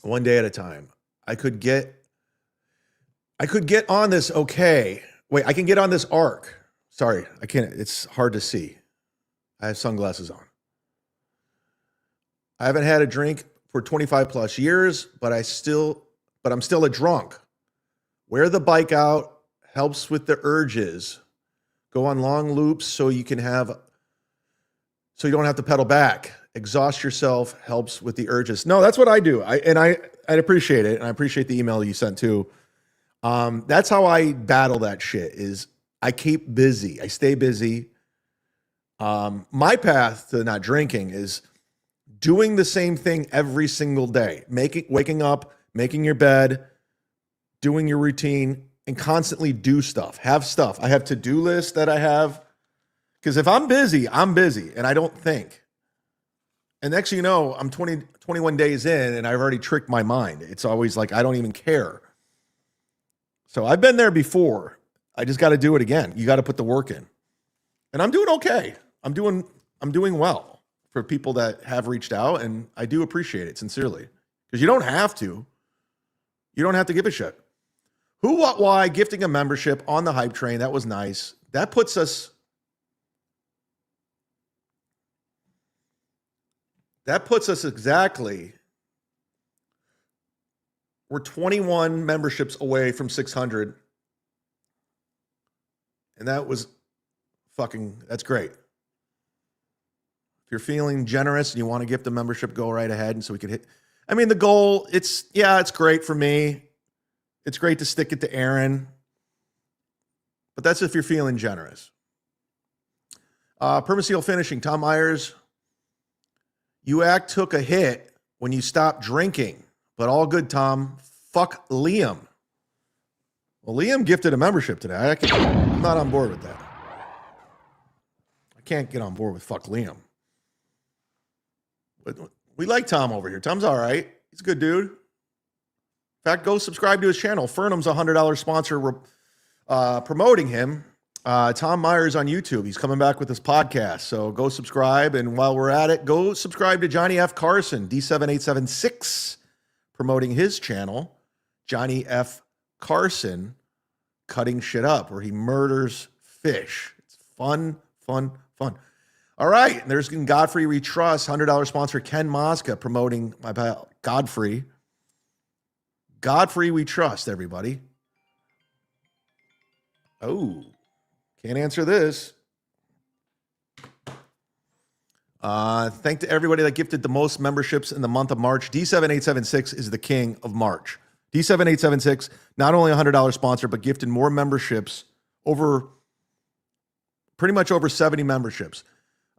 One day at a time. I could get on this okay. Wait, I can get on this arc. Sorry, I can't. It's hard to see. I have sunglasses on. I haven't had a drink for 25 plus years, but I'm still a drunk. Wear the bike out helps with the urges. Go on long loops so you don't have to pedal back. Exhaust yourself helps with the urges. No, that's what I do. I appreciate it, and I appreciate the email you sent too. That's how I battle that shit. Is I keep busy. I stay busy. My path to not drinking is doing the same thing every single day. Waking up, making your bed, doing your routine, and constantly do stuff. Have stuff. I have to-do lists that I have. Because if I'm busy, and I don't think. And next thing you know, I'm 21 days in, and I've already tricked my mind. It's always like, I don't even care. So I've been there before. I just got to do it again. You got to put the work in. And I'm doing okay. I'm doing well for people that have reached out, and I do appreciate it sincerely. Because you don't have to. You don't have to give a shit. Who, what, why, gifting a membership on the hype train. That was nice. That puts us exactly. We're 21 memberships away from 600. And that was that's great. If you're feeling generous and you want to gift a membership, go right ahead. And so we could hit, the goal, it's great for me. It's great to stick it to Aaron. But that's if you're feeling generous. Permaseal Finishing, Tom Myers. You took a hit when you stopped drinking. But all good, Tom. Fuck Liam. Well, Liam gifted a membership today. I'm not on board with that. I can't get on board with fuck Liam. But we like Tom over here. Tom's all right. He's a good dude. In fact, go subscribe to his channel. Fernham's a $100 sponsor promoting him. Tom Myers on YouTube. He's coming back with his podcast. So go subscribe. And while we're at it, go subscribe to Johnny F. Carson, D7876, promoting his channel. Johnny F. Carson, cutting shit up, where he murders fish. It's fun. All right. There's Godfrey We Trust, $100 sponsor Ken Mosca, promoting my pal Godfrey. Godfrey We Trust, everybody. Oh, can't answer this. Thank to everybody that gifted the most memberships in the month of March. D7876 is the king of March. D7876, not only a $100 sponsor, but gifted more memberships, pretty much over 70 memberships.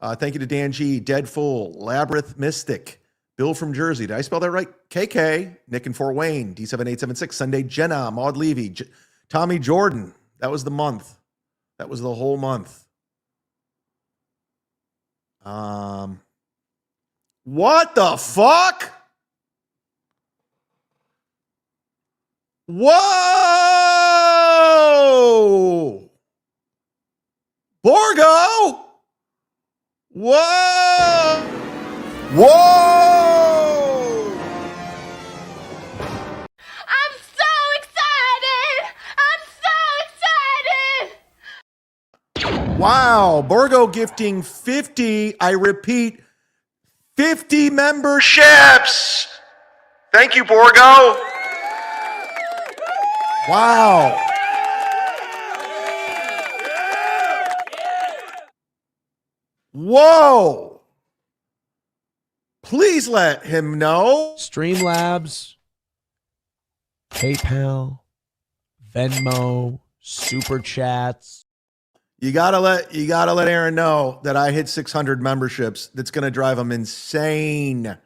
Thank you to Dan G, Deadful, Labyrinth Mystic, Bill from Jersey. Did I spell that right? KK, Nick in Fort Wayne, D7876, Sunday Jenna, Maud Levy, Tommy Jordan. That was the month. That was the whole month. What the fuck? Whoa! Borgo! Whoa! Whoa! I'm so excited! I'm so excited! Wow, Borgo gifting 50, I repeat, 50 memberships. Thank you, Borgo. Wow. Whoa. Please let him know. Streamlabs, PayPal, Venmo, Super Chats. You gotta let Aaron know that I hit 600 memberships. That's gonna drive him insane.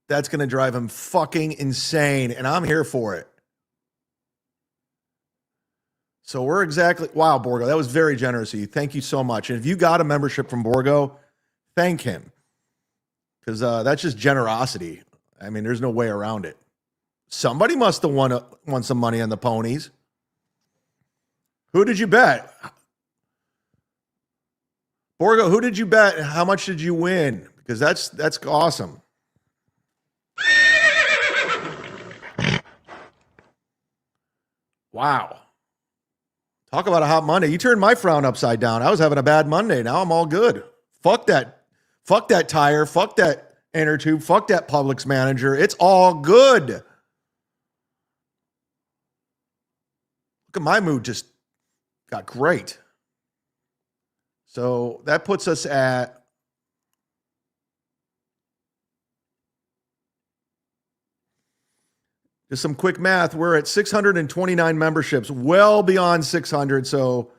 That's gonna drive him fucking insane, and I'm here for it. So we're exactly, wow, Borgo, that was very generous of you. Thank you so much. And if you got a membership from Borgo, thank him, because that's just generosity. I mean, there's no way around it. Somebody must have won some money on the ponies. Who did you bet? Borgo, who did you bet? And how much did you win? Because that's awesome. Wow. Talk about a hot Monday. You turned my frown upside down. I was having a bad Monday. Now I'm all good. Fuck that tire. Fuck that inner tube. Fuck that Publix manager. It's all good. Look at my mood just got great. So that puts us at just some quick math. We're at 629 memberships, well beyond 600. So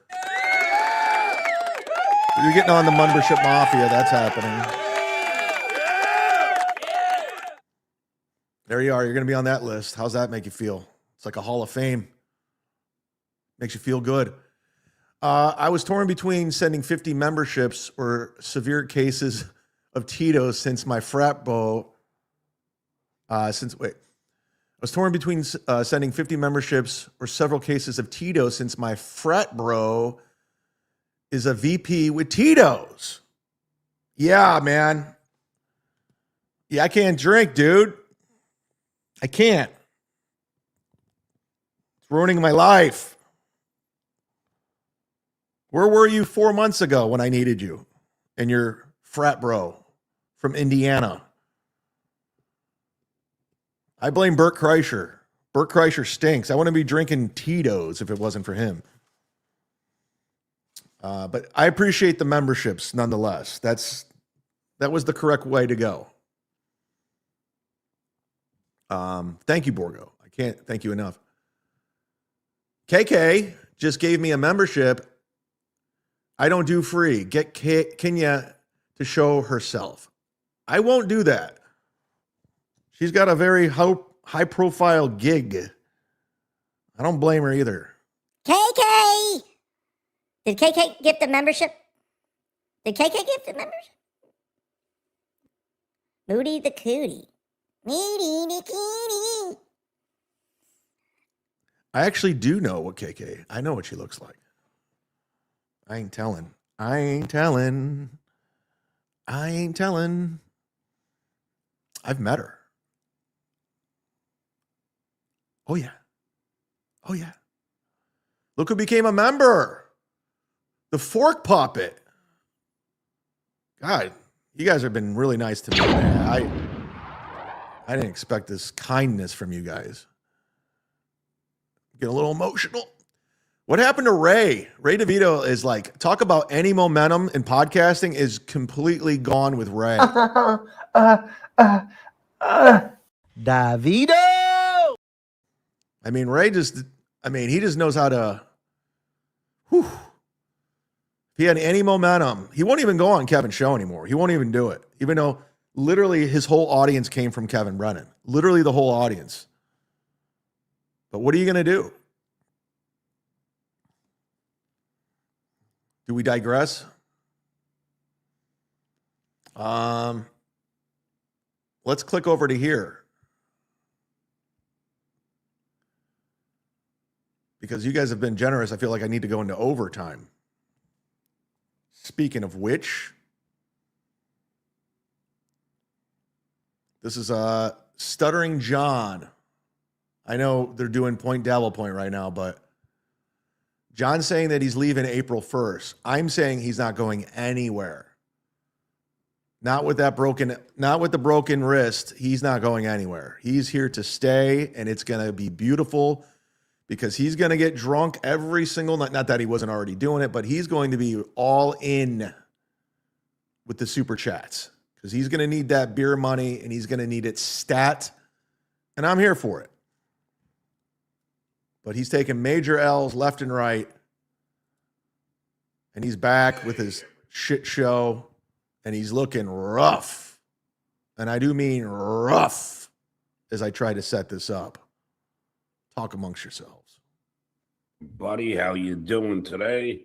you're getting on the membership mafia. That's happening. There you are. You're going to be on that list. How's that make you feel? It's like a Hall of Fame. Makes you feel good. I was torn between sending 50 memberships or severe cases of Tito's since my frat bro. I was torn between sending 50 memberships or several cases of Tito's since my frat bro is a VP with Tito's. Yeah, man. Yeah, I can't drink, dude. I can't. It's ruining my life. Where were you 4 months ago when I needed you and your frat bro from Indiana? I blame Bert Kreischer. Bert Kreischer stinks. I wouldn't be drinking Tito's if it wasn't for him. But I appreciate the memberships nonetheless. That was the correct way to go. Thank you, Borgo. I can't thank you enough. KK just gave me a membership. I don't do free. Get Kenya to show herself. I won't do that. She's got a very high-profile gig. I don't blame her either. KK! Did KK get the membership? Did KK get the membership? Moody the Cootie. Moody the Cootie. I actually do know what KK. I know what she looks like. I ain't telling. I've met her. Oh, yeah. Look who became a member. The Fork Puppet. God, you guys have been really nice to me, man. I didn't expect this kindness from you guys. Get a little emotional. What happened to Ray? Ray DeVito is like, talk about any momentum in podcasting is completely gone with Ray. Davido! I mean, he just knows how to If he had any momentum, he won't even go on Kevin's show anymore. He won't even do it, even though literally his whole audience came from Kevin Brennan. Literally the whole audience. But what are you going to do? Do we digress? Let's click over to here. Because you guys have been generous, I feel like I need to go into overtime. Speaking of which, this is Stuttering John. I know they're doing Point Dabble Point right now, but John's saying that he's leaving April 1st. I'm saying he's not going anywhere. Not with the broken wrist. He's not going anywhere. He's here to stay, and it's going to be beautiful because he's going to get drunk every single night. Not that he wasn't already doing it, but he's going to be all in with the super chats because he's going to need that beer money and he's going to need it stat. And I'm here for it. But he's taking major L's left and right. And he's back with his shit show. And he's looking rough. And I do mean rough as I try to set this up. Talk amongst yourselves. Buddy, how you doing today?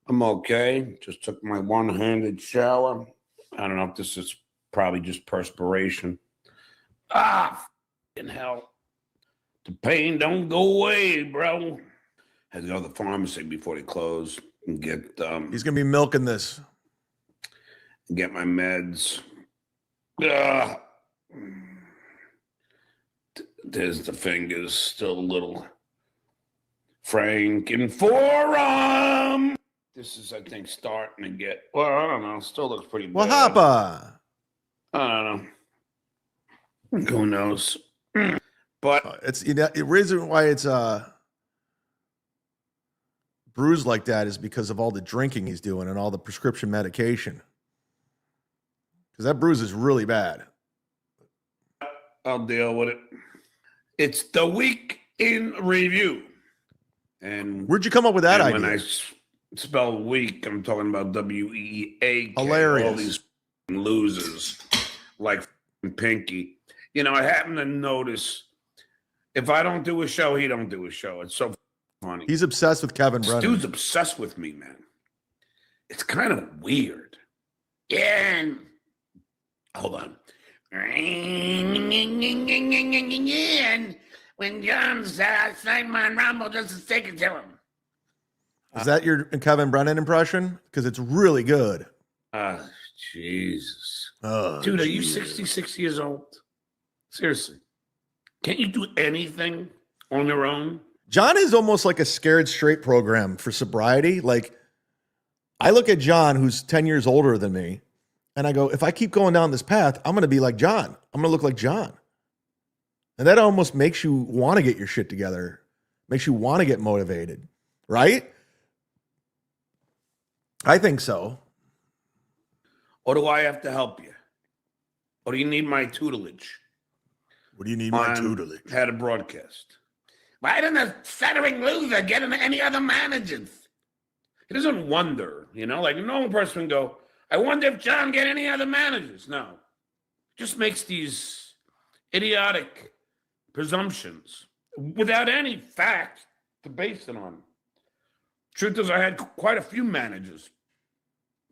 I'm okay. Just took my one-handed shower. I don't know if this is probably just perspiration. In hell. The pain don't go away, bro. Had to go to the pharmacy before they close and get He's gonna be milking this. Get my meds. There's the fingers, still a little Frank and forearm. This is, I think, starting to get, well, I don't know, still looks pretty bad. Well, hoppa. I don't know. Who knows? But it's the reason why it's bruised like that is because of all the drinking he's doing and all the prescription medication. Because that bruise is really bad. I'll deal with it. It's the week in review. And where'd you come up with that idea? When I spell week, I'm talking about WEAK. Hilarious. All these losers like Pinky. You know, I happen to notice if I don't do a show, he don't do a show. It's so funny. He's obsessed with Kevin Brennan. This dude's obsessed with me, man. It's kind of weird. Yeah. And hold on. And when John's Simon Rumble just take it to him. Is that your Kevin Brennan impression? Because it's really good. Jesus. Oh, dude, are you 66 years old? Seriously. Can't you do anything on your own? John is almost like a Scared Straight program for sobriety. Like, I look at John, who's 10 years older than me, and I go, if I keep going down this path, I'm going to be like John. I'm going to look like John. And that almost makes you want to get your shit together, makes you want to get motivated, right? I think so. Or do I have to help you? Or do you need my tutelage? What do you need my tutelage? How to broadcast. Why didn't a stuttering loser get into any other managers? He doesn't wonder, you know, like a normal person go, I wonder if John get any other managers. No. Just makes these idiotic presumptions without any fact to base it on. Truth is, I had quite a few managers,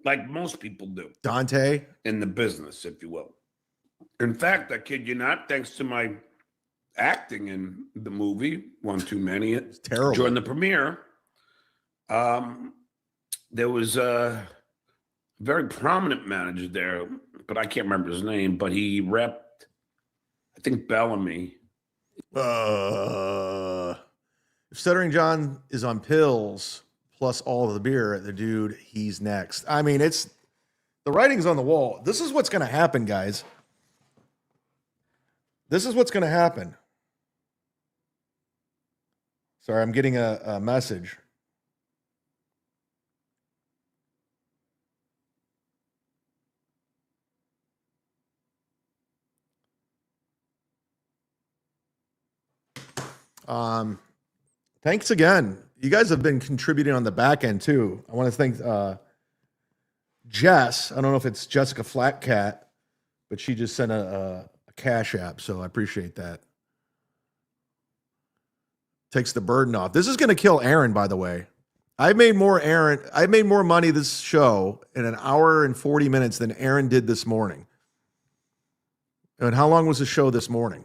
like most people do. Dante? In the business, if you will. In fact, I kid you not, thanks to my acting in the movie, One Too Many, it's terrible. During the premiere, there was a very prominent manager there, but I can't remember his name, but he repped, I think, Bellamy. If Stuttering John is on pills plus all of the beer, the dude, he's next. I mean, it's the writing's on the wall. This is what's going to happen, guys. This is what's going to happen. Sorry, I'm getting a message. Thanks again. You guys have been contributing on the back end too. I want to thank Jess. I don't know if it's Jessica Flatcat, but she just sent a Cash App, so I appreciate that. Takes the burden off. This is going to kill Aaron, by the way. I made more money this show in an hour and 40 minutes than Aaron did this morning. And how long was the show this morning?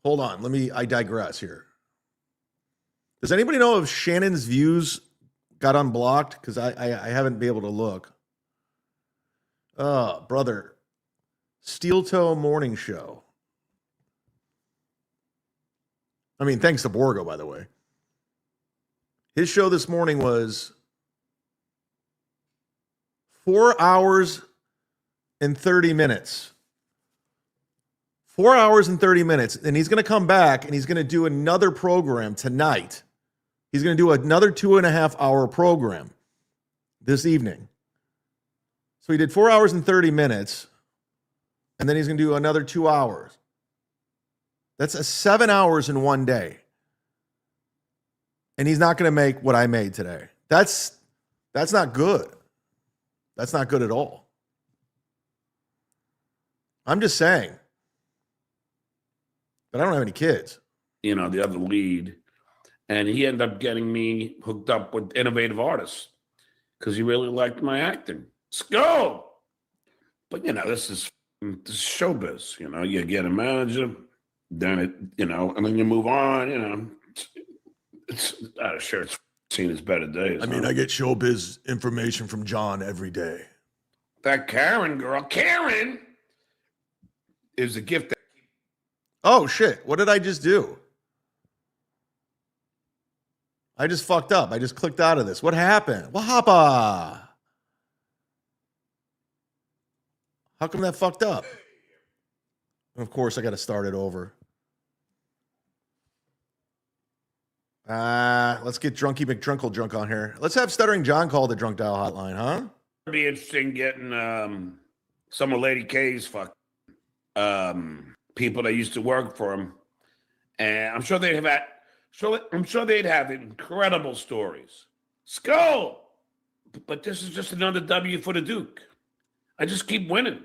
Hold on. I digress here. Does anybody know if Shannon's views got unblocked? Because I haven't been able to look. Oh, brother. Steeltoe Morning Show. I mean, thanks to Borgo, by the way. His show this morning was 4 hours and 30 minutes. 4 hours and 30 minutes. And he's going to come back and he's going to do another program tonight. He's going to do another 2.5 hour program this evening. So he did 4 hours and 30 minutes. And then he's going to do another 2 hours. That's 7 hours in one day. And he's not going to make what I made today. That's not good. That's not good at all. I'm just saying. But I don't have any kids. You know, the other lead. And he ended up getting me hooked up with innovative artists because he really liked my acting. Let's go. But, you know, this is showbiz. You know, you get a manager, then and then you move on, you know. It's sure it's seen as better days. I mean, I get showbiz information from John every day. That Karen girl, Karen is a gift. Oh, shit. What did I just do? I just fucked up. I just clicked out of this. What happened? Wahapa. How come that fucked up? Of course, I got to start it over. Let's get Drunky McDrunkle drunk on here. Let's have Stuttering John call the drunk dial hotline, huh? It'd be interesting getting some of Lady K's people that used to work for him, and I'm sure they'd have incredible stories. Skull, but this is just another W for the Duke. I just keep winning.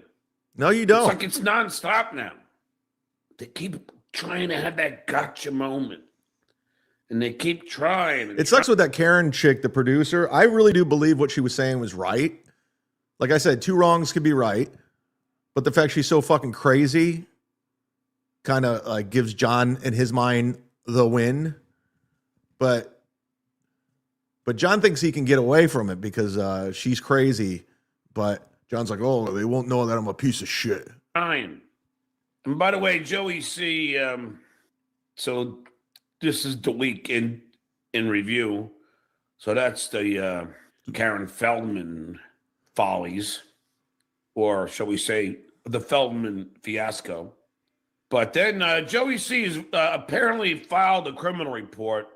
No, you don't. It's like it's nonstop now. They keep trying to have that gotcha moment. And they keep trying. It sucks with that Karen chick, the producer. I really do believe what she was saying was right. Like I said, two wrongs could be right. But the fact she's so fucking crazy kind of like gives John, in his mind, the win. But John thinks he can get away from it because she's crazy. But John's like, oh, they won't know that I'm a piece of shit. Fine. And by the way, Joey C., so this is the week in review. So that's the Karen Feldman follies, or shall we say, the Feldman fiasco. But then Joey C. has apparently filed a criminal report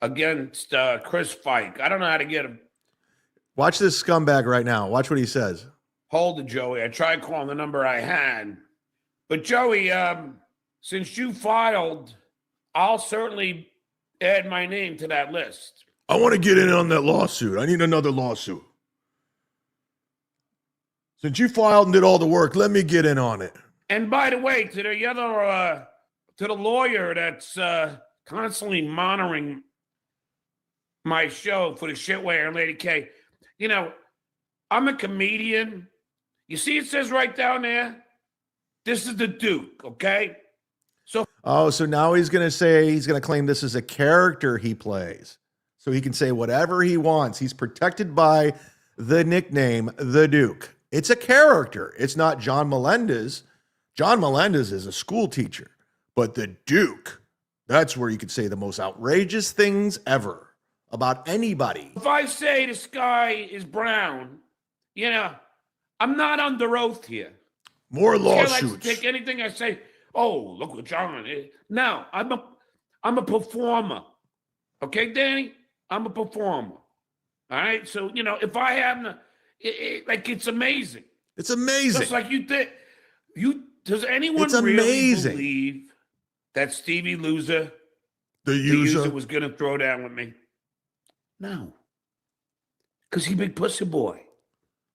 against Chris Fike. I don't know how to get him. Watch this scumbag right now. Watch what he says. Hold it, Joey. I tried calling the number I had. But Joey, since you filed, I'll certainly add my name to that list. I want to get in on that lawsuit. I need another lawsuit. Since you filed and did all the work, let me get in on it. And by the way, to the lawyer that's constantly monitoring my show for the shitware and Lady K, you know, I'm a comedian. You see it says right down there, this is the Duke, okay? So now he's going to claim this is a character he plays. So he can say whatever he wants. He's protected by the nickname, the Duke. It's a character. It's not John Melendez. John Melendez is a school teacher. But the Duke, that's where you could say the most outrageous things ever about anybody. If I say the sky is brown, you know, I'm not under oath here. More lawsuits. I like to take anything I say. Oh, look what John is. No, I'm a performer. Okay, Danny? I'm a performer. All right? So, you know, if I have it's amazing. It's amazing. Just like you did. Does anyone really believe that Stevie Loser, The the user. user was going to throw down with me? No. Because he big pussy boy.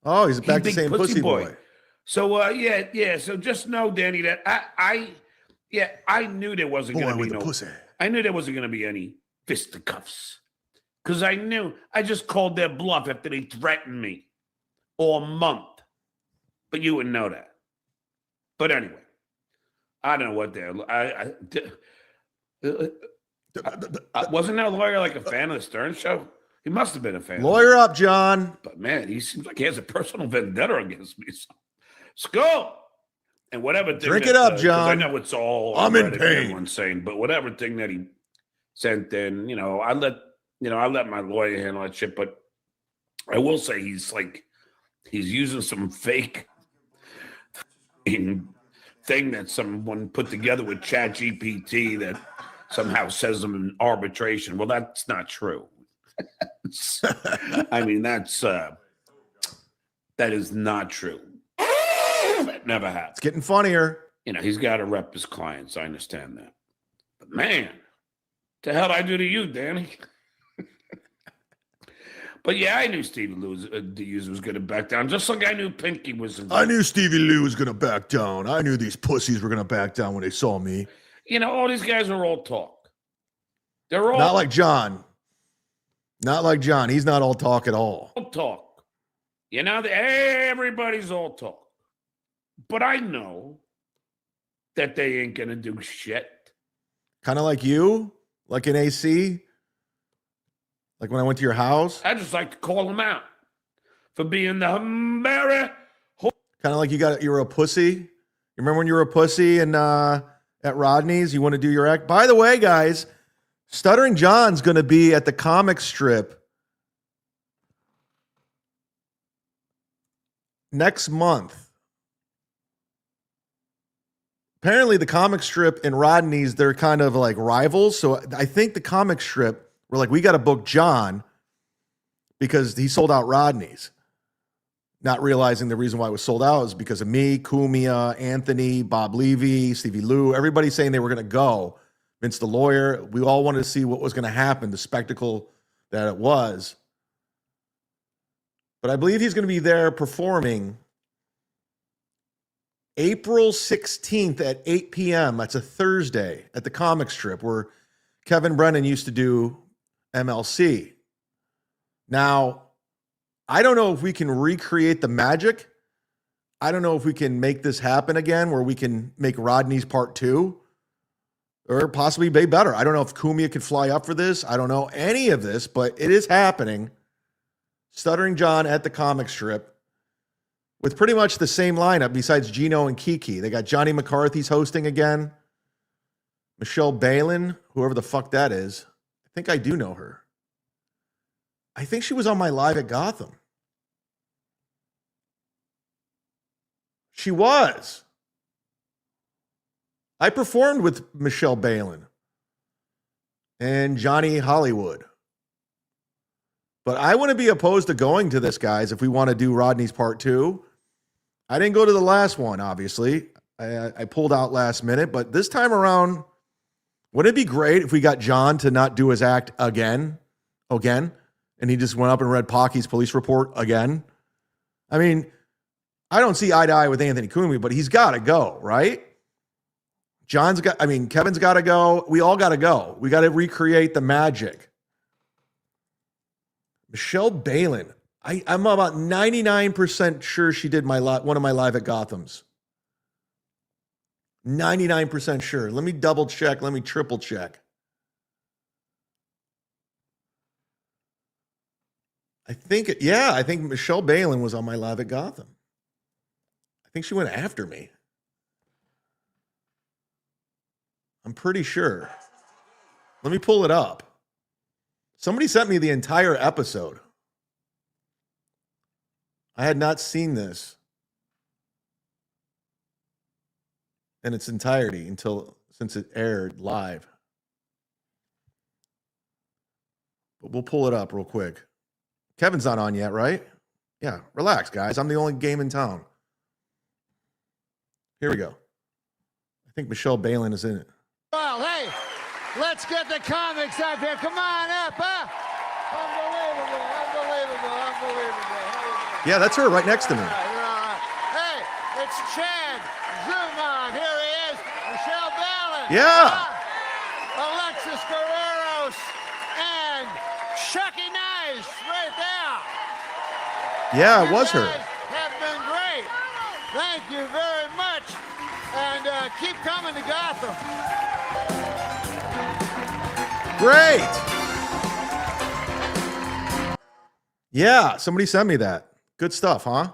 Oh, he's back to big saying pussy boy. So, yeah. So just know, Danny, that I knew there wasn't Boy going to with be the no pussy. I knew there wasn't going to be any fisticuffs. Because I just called their bluff after they threatened me all month. But you wouldn't know that. But anyway, I don't know what they're. Wasn't that lawyer like a fan of the Stern Show? He must have been a fan. Lawyer up, John. But man, he seems like he has a personal vendetta against me. So, skull and whatever. Thing Drink that, it up, 'cause John. I know it's all. I'm in Reddit and pain. everyone's saying, but whatever thing that he sent in, I let my lawyer handle that shit. But I will say he's using some fake thing that someone put together with ChatGPT that somehow says I'm in arbitration. Well, that's not true. I mean, that is not true. That never happened. It's getting funnier. He's got to rep his clients. I understand that. But man, what the hell I do to you, Danny? But yeah, I knew Stevie Lou, the user, was going to back down. Just like I knew Pinky was. I knew Stevie Lou was going to back down. I knew these pussies were going to back down when they saw me. All these guys are all talk. They're all Not like John. Not like John. He's not all talk at all. talk. Everybody's all talk. But I know that they ain't going to do shit. Kind of like you, like in AC. Like when I went to your house. I just like to call them out for being the very. Kind of like you were a pussy. You remember when you were a pussy and at Rodney's? You want to do your act? By the way, guys, Stuttering John's going to be at the comic strip next month. Apparently, the comic strip and Rodney's, they're kind of like rivals. So I think the comic strip, we're like, we got to book John because he sold out Rodney's. Not realizing the reason why it was sold out is because of me, Kumia, Anthony, Bob Levy, Stevie Lou, everybody saying they were going to go. Vince the lawyer. We all wanted to see what was going to happen, the spectacle that it was. But I believe he's going to be there performing April 16th at 8 p.m. That's a Thursday at the comic strip where Kevin Brennan used to do MLC. Now, I don't know if we can recreate the magic. I don't know if we can make this happen again where we can make Rodney's part 2 or possibly be better. I don't know if Kumia could fly up for this. I don't know any of this, but it is happening. Stuttering John at the comic strip with pretty much the same lineup besides Gino and Kiki. They got Johnny McCarthy's hosting again. Michelle Balin, whoever the fuck that is. I think I do know her. I think she was on my Live at Gotham. She was. I performed with Michelle Balin and Johnny Hollywood. But I wouldn't be opposed to going to this, guys, if we want to do Rodney's part 2. I didn't go to the last one, obviously. I pulled out last minute, but this time around, wouldn't it be great if we got John to not do his act again, and he just went up and read Pocky's police report again? I mean, I don't see eye to eye with Anthony Cumia, but he's got to go, right? Kevin's got to go. We all got to go. We got to recreate the magic. Michelle Balin. I'm about 99% sure she did one of my Live at Gothams. 99% sure. Let me double check. Let me triple check. I think Michelle Balin was on my Live at Gotham. I think she went after me. I'm pretty sure. Let me pull it up. Somebody sent me the entire episode. I had not seen this in its entirety since it aired live. But we'll pull it up real quick. Kevin's not on yet, right? Yeah, relax, guys. I'm the only game in town. Here we go. I think Michelle Balin is in it. Well, hey, let's get the comics out there. Come on up, huh? Unbelievable. Yeah, that's her right next to me. Hey, it's chad-zumock. Here he is. Michelle Balin. Yeah. Alexis Guerreros and Chucky Nice right there. Yeah, it was her. Have been great. Thank you very much. And keep coming to Gotham. Great. Yeah, somebody sent me that. Good stuff, huh?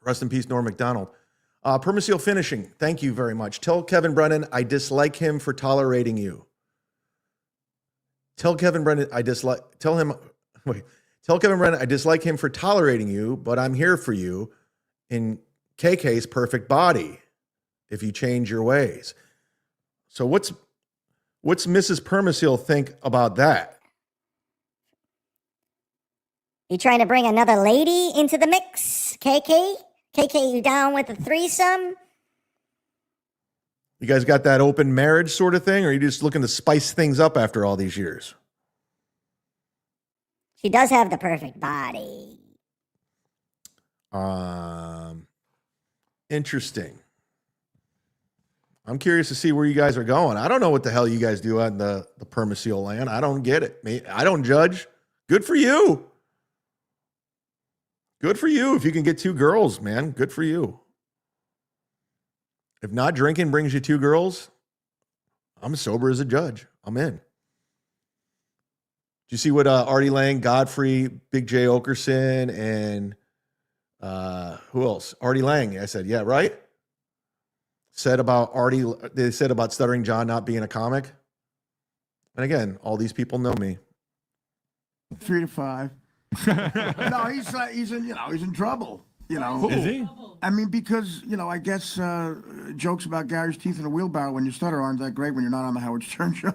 Rest in peace, Norm MacDonald. Permaseal Finishing, thank you very much. Tell Kevin Brennan I dislike him for tolerating you. Tell Kevin Brennan I dislike him for tolerating you, but I'm here for you in KK's perfect body if you change your ways. So what's Mrs. Permaseal think about that? You trying to bring another lady into the mix, KK? KK, you down with a threesome? You guys got that open marriage sort of thing, or are you just looking to spice things up after all these years? She does have the perfect body. Interesting. I'm curious to see where you guys are going. I don't know what the hell you guys do on the Permaseal land. I don't get it. I don't judge. Good for you. Good for you. If you can get 2 girls, man, good for you. If not drinking brings you 2 girls, I'm sober as a judge. I'm in. Do you see what Artie Lang, Godfrey, Big J Okerson, and who else? Artie Lang. I said, yeah, right? Said about Artie, they said about Stuttering John not being a comic. And again, all these people know me. 3 to 5. No, he's in trouble. You know, Is he? I mean, because I guess jokes about Gary's teeth in a wheelbarrow when you stutter aren't that great when you're not on the Howard Stern show.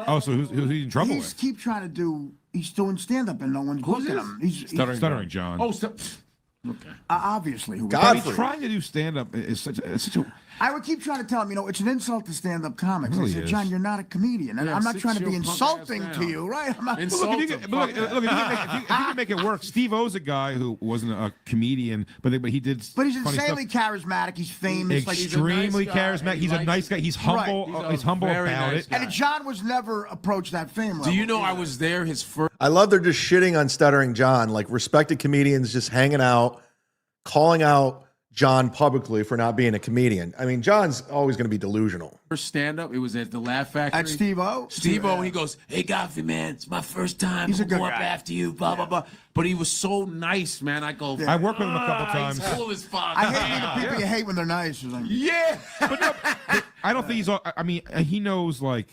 Oh, so who's he in trouble He's with? keep trying to do. He's doing stand up and no one's booking him. He's Stuttering John. Oh, okay. Obviously, who? I mean, trying to do stand up is such a. I would keep trying to tell him, it's an insult to stand-up comics. Really I said, is. John, you're not a comedian, and Yeah, I'm not sit trying to your be punk insulting ass to down. you, right? I'm not. Look, if you can make it work. Steve O's a guy who wasn't a comedian, but he did. But he's funny insanely stuff. charismatic. He's famous. Extremely charismatic. He's a nice guy. He's humble. Right. He's humble about it. And John was never approached that fame level. Do you know I was there his first? I love they're just shitting on Stuttering John, like respected comedians just hanging out, calling out John publicly for not being a comedian. I mean, John's always going to be delusional. First stand-up, it was at the Laugh Factory. At Steve-O? Steve-O, and he goes, "Hey, Godfrey, man, it's my first time. He's a I'm good going guy. up after you, blah, blah, blah." But he was so nice, man. I go, I worked with him a couple times. He's full of his fuck. I hate meeting people you hate when they're nice. It's like, Yeah. I don't think he's. I mean, he knows like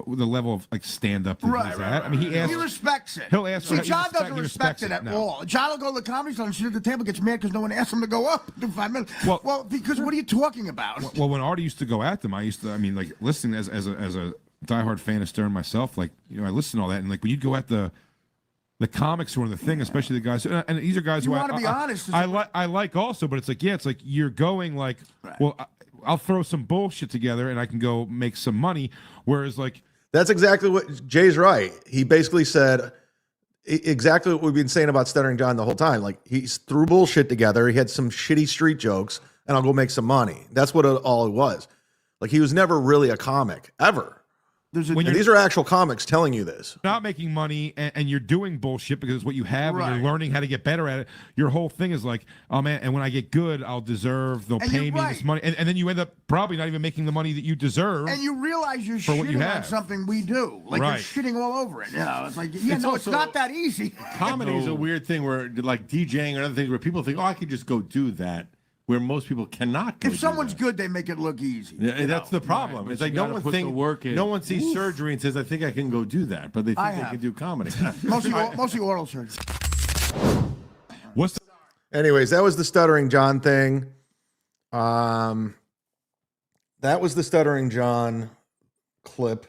the level of like stand up that he's at. I mean, he asks. He respects it. He'll ask. See, he John doesn't he respect respects it at no. all. John will go to the comedy store and sit at the table, gets mad because no one asked him to go up in 5 minutes. Well, because what are you talking about? Well, when Artie used to go at them, I mean, like listening as a diehard fan of Stern myself, like I listen to all that, and like when you go at the comics who are in the thing, especially the guys, and these are guys You who wanna be honest. I like also, but it's like it's like you're going like, well, I'll throw some bullshit together and I can go make some money, whereas like. That's exactly what Jay's right. He basically said exactly what we've been saying about Stuttering John the whole time. Like he threw bullshit together. He had some shitty street jokes, and I'll go make some money. That's what all it was. Like he was never really a comic ever. And these are actual comics telling you this. Not making money and you're doing bullshit because it's what you have and you're learning how to get better at it. Your whole thing is like, oh man, and when I get good, I'll deserve, they'll pay me this money. And then you end up probably not even making the money that you deserve. And you realize you're for what you shitting on have. something we do. Like you're shitting all over it. It's like, it's also- not that easy. Comedy is a weird thing where, like DJing or other things, where people think, "Oh, I could just go do that," where most people cannot. Go If someone's good, they make it look easy. Yeah, that's the problem. Right, It's but like you no gotta one put the thinks work in. no one sees surgery and says, "I think I can go do that," but they I think they have. can do comedy. Mostly oral surgery. Anyways, that was the Stuttering John thing. That was the Stuttering John clip.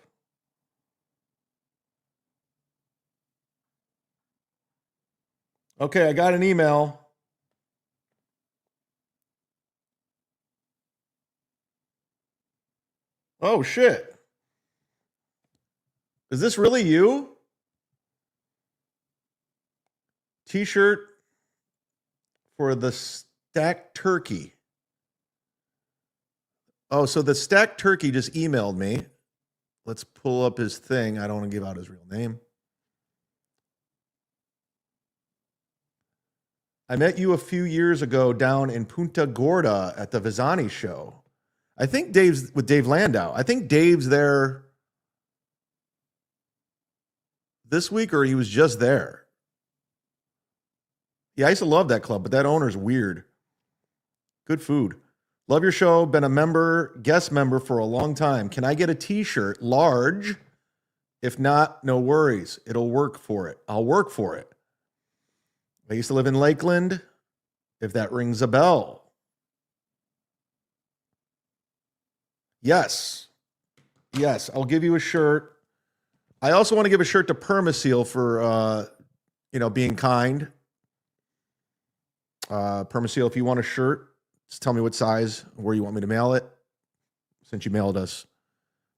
Okay, I got an email. Oh shit. Is this really you? T-shirt for the stacked turkey. Oh, so the stacked turkey just emailed me. Let's pull up his thing. I don't want to give out his real name. I met you a few years ago down in Punta Gorda at the Visani show. I think Dave's with Dave Landau. I think Dave's there this week, or he was just there. Yeah, I used to love that club, but that owner's weird. Good food. Love your show. Been a member, guest member for a long time. Can I get a t-shirt, large? If not, no worries. It'll work for it. I'll work for it. I used to live in Lakeland, if that rings a bell. Yes. Yes, I'll give you a shirt. I also want to give a shirt to Permaseal for, being kind. Permaseal, if you want a shirt, just tell me what size, where you want me to mail it. Since you mailed us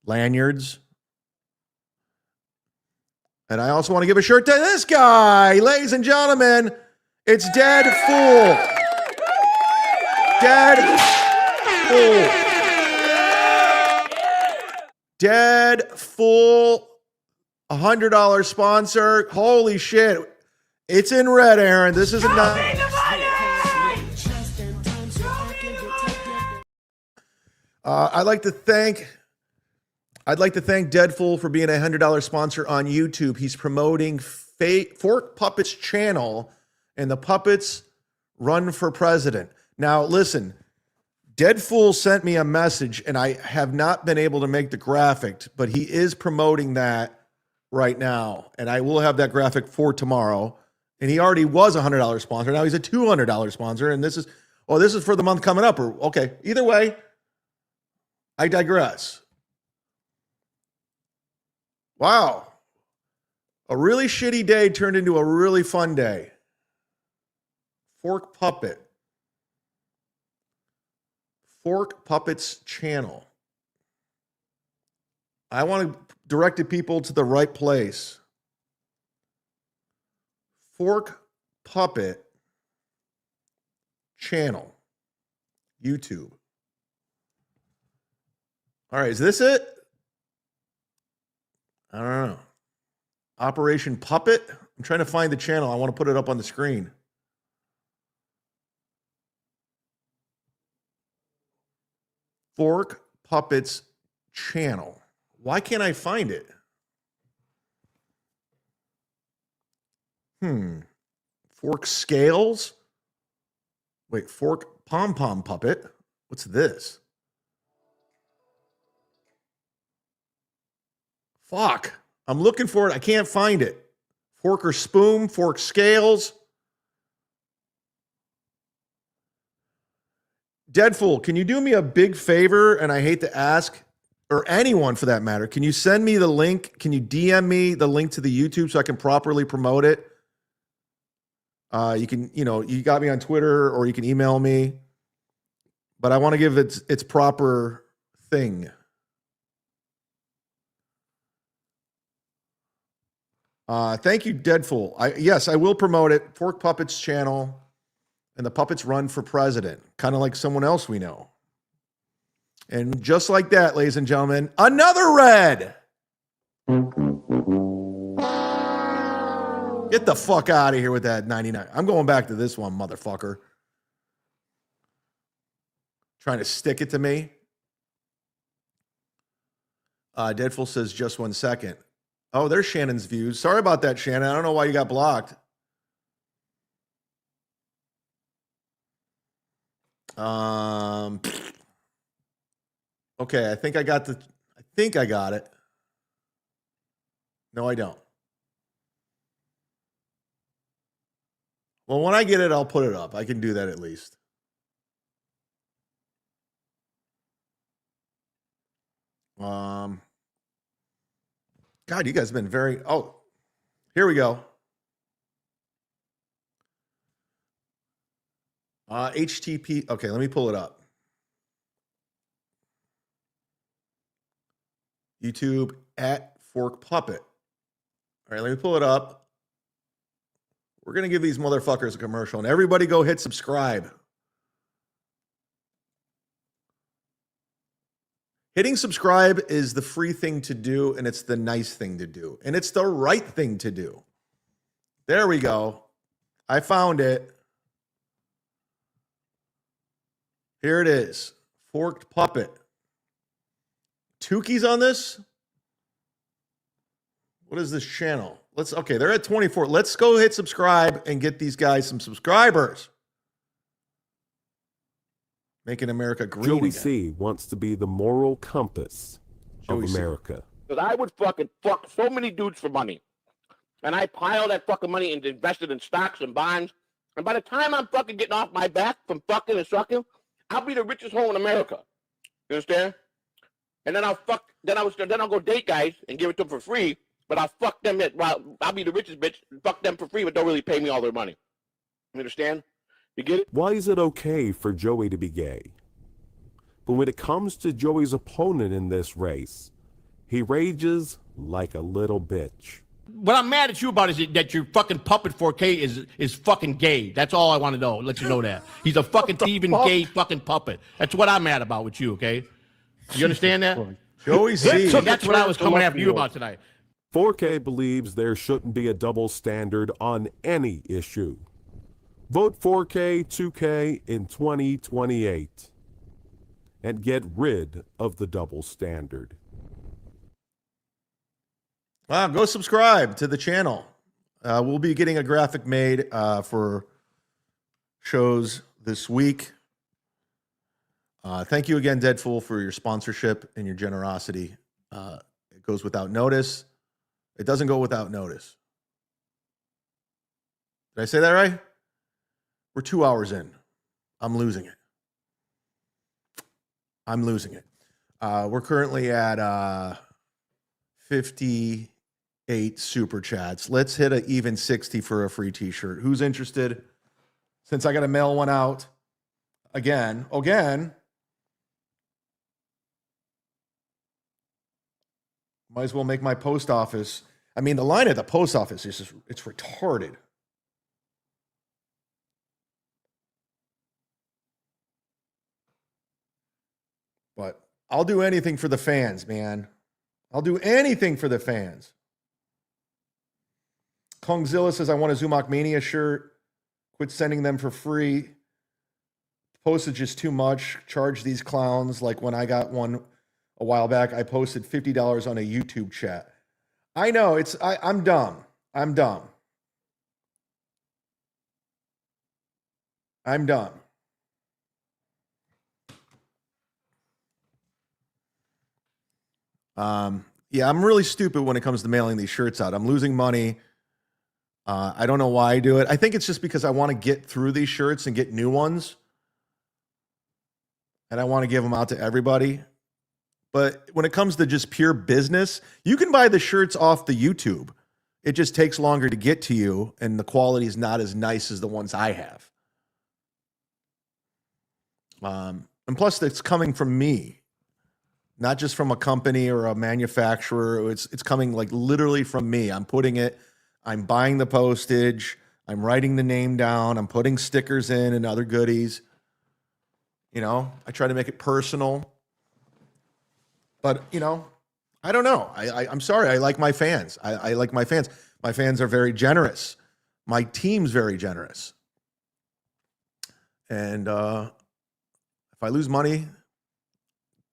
lanyards. And I also want to give a shirt to this guy. Ladies and gentlemen, it's Dead Fool. Dead Fool. Dead Fool. $100 sponsor. Holy shit. It's in red, Aaron. This is a I'd like to thank Deadful for being a $100 sponsor on YouTube. He's promoting Fork Puppets channel, and the puppets run for president. Now, listen, Deadful sent me a message, and I have not been able to make the graphic, but he is promoting that right now, and I will have that graphic for tomorrow. And he already was a $100 sponsor. Now he's a $200 sponsor, and this is for the month coming up. Or okay, either way, I digress. Wow. A really shitty day turned into a really fun day. Fork Puppet. Fork Puppets channel. I want to direct people to the right place. Fork Puppet channel. YouTube. All right, is this it? I don't know. Operation Puppet? I'm trying to find the channel. I want to put it up on the screen. Fork Puppets channel. Why can't I find it? Fork Scales? Wait, Fork Pom Pom Puppet? What's this? Fuck. I'm looking for it. I can't find it. Fork or Spoon, Fork Scales. Deadful, can you do me a big favor? And I hate to ask, or anyone for that matter, can you send me the link? Can you DM me the link to the YouTube so I can properly promote it? You can, you got me on Twitter or you can email me, but I want to give it its proper thing. Thank you, Deadful. Yes, I will promote it. Fork Puppets channel, and the puppets run for president, kind of like someone else we know. And just like that, ladies and gentlemen, another red. Get the fuck out of here with that 99. I'm going back to this one, motherfucker. Trying to stick it to me. Deadful says just 1 second. Oh, there's Shannon's views. Sorry about that, Shannon. I don't know why you got blocked. Okay, I think I got it. No, I don't. Well, when I get it, I'll put it up. I can do that at least. God, you guys have been very... Oh, here we go. HTTP... Okay, let me pull it up. YouTube at Fork Puppet. All right, let me pull it up. We're going to give these motherfuckers a commercial, and everybody go hit subscribe. Hitting subscribe is the free thing to do, and it's the nice thing to do, and it's the right thing to do. There we go. I found it. Here it is. Forked Puppet. Tukey's on this? What is this channel? Okay, they're at 24. Let's go hit subscribe and get these guys some subscribers. Making America green Joey again. C wants to be the moral compass Joey of C. America. Because I would fucking fuck so many dudes for money. And I pile that fucking money and invest it in stocks and bonds. And by the time I'm fucking getting off my back from fucking and sucking, I'll be the richest hoe in America. You understand? And then I'll go date guys and give it to them for free. But I'll fuck them I'll be the richest bitch, fuck them for free, but don't really pay me all their money. You understand? You get it? Why is it okay for Joey to be gay? But when it comes to Joey's opponent in this race, he rages like a little bitch. What I'm mad at you about is that your fucking puppet 4K is fucking gay. That's all I want to know. Let you know that. He's a fucking thieving gay fucking puppet. That's what I'm mad about with you, okay? You understand that? Joey C. That's what I was coming after you about tonight. 4K believes there shouldn't be a double standard on any issue. Vote 4K 2K in 2028 and get rid of the double standard. Wow, go subscribe to the channel. We'll be getting a graphic made for shows this week. Thank you again, Deadfool, for your sponsorship and your generosity. It goes without notice. It doesn't go without notice. Did I say that right? We're 2 hours in. I'm losing it. We're currently at 58 super chats. Let's hit an even 60 for a free t-shirt. Who's interested? Since I got to mail one out again. Might as well make my post office. I mean, the line at the post office is just, it's retarded. But I'll do anything for the fans, man. I'll do anything for the fans. Kongzilla says, I want a Zumock Mania shirt. Quit sending them for free. Postage is too much. Charge these clowns. Like when I got one a while back, I posted $50 on a YouTube chat. I know, I'm dumb. I'm dumb. Yeah, I'm really stupid when it comes to mailing these shirts out. I'm losing money. I don't know why I do it. I think it's just because I want to get through these shirts and get new ones. And I want to give them out to everybody. But when it comes to just pure business, you can buy the shirts off the YouTube. It just takes longer to get to you, and the quality is not as nice as the ones I have. And plus, it's coming from me, not just from a company or a manufacturer. It's coming like literally from me. I'm putting it, I'm buying the postage, I'm writing the name down, I'm putting stickers in and other goodies. You know, I try to make it personal. But, you know, I don't know. I'm sorry. I like my fans. I like my fans. My fans are very generous. My team's very generous. And if I lose money,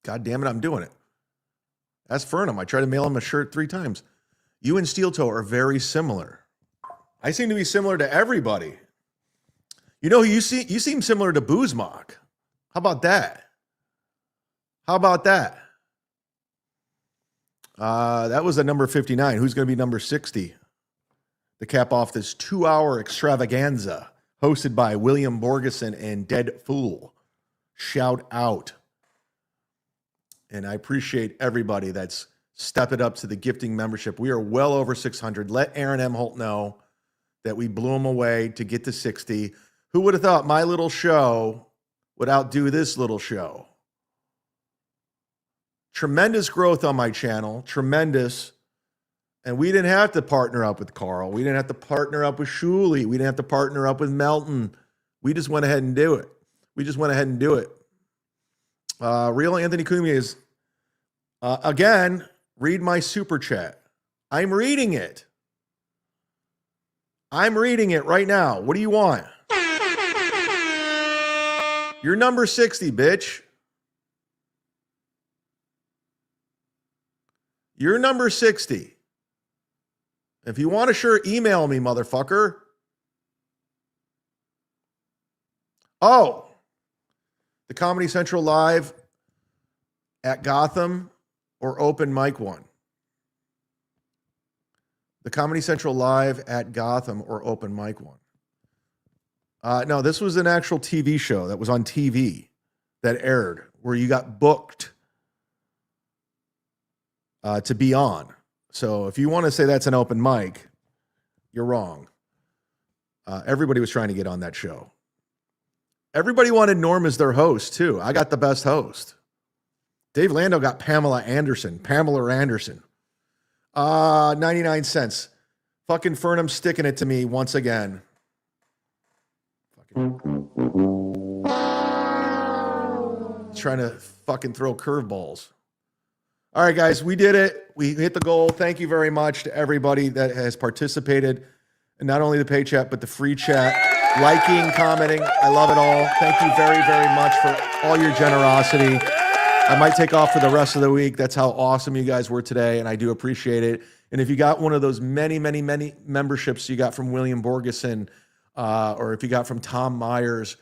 God damn it, I'm doing it. Ask Fernham. I tried to mail him a shirt 3 times. You and Steeltoe are very similar. I seem to be similar to everybody. You know, you seem similar to Boozmock. How about that? That was a number 59. Who's going to be number 60? To cap off this 2-hour extravaganza hosted by William Borgeson and Dead Fool. Shout out. And I appreciate everybody that's stepped it up to the gifting membership. We are well over 600. Let Aaron M. Holt know that we blew him away to get to 60. Who would have thought my little show would outdo this little show? Tremendous growth on my channel. Tremendous. And we didn't have to partner up with Carl. We didn't have to partner up with Shuley. We didn't have to partner up with Melton. We just went ahead and do it. Real Anthony Cumia is, again, read my super chat. I'm reading it. Right now. What do you want? You're number 60, bitch. You're number 60. If you want to sure email me, motherfucker. Oh, the Comedy Central Live at Gotham or Open Mic One? The Comedy Central Live at Gotham or Open Mic One? No, this was an actual TV show that was on TV that aired where you got booked to be on. So if you want to say that's an open mic, you're wrong. Everybody was trying to get on that show. Everybody wanted Norm as their host, too. I got the best host. Dave Lando got Pamela Anderson. 99 cents. Fucking Fernham sticking it to me once again. Trying to fucking throw curveballs. All right, guys, we did it. We hit the goal. Thank you very much to everybody that has participated. And not only the pay chat, but the free chat. Liking, commenting. I love it all. Thank you very, very much for all your generosity. I might take off for the rest of the week. That's how awesome you guys were today, and I do appreciate it. And if you got one of those many, many, many memberships you got from William Borgeson, or if you got from Tom Myers,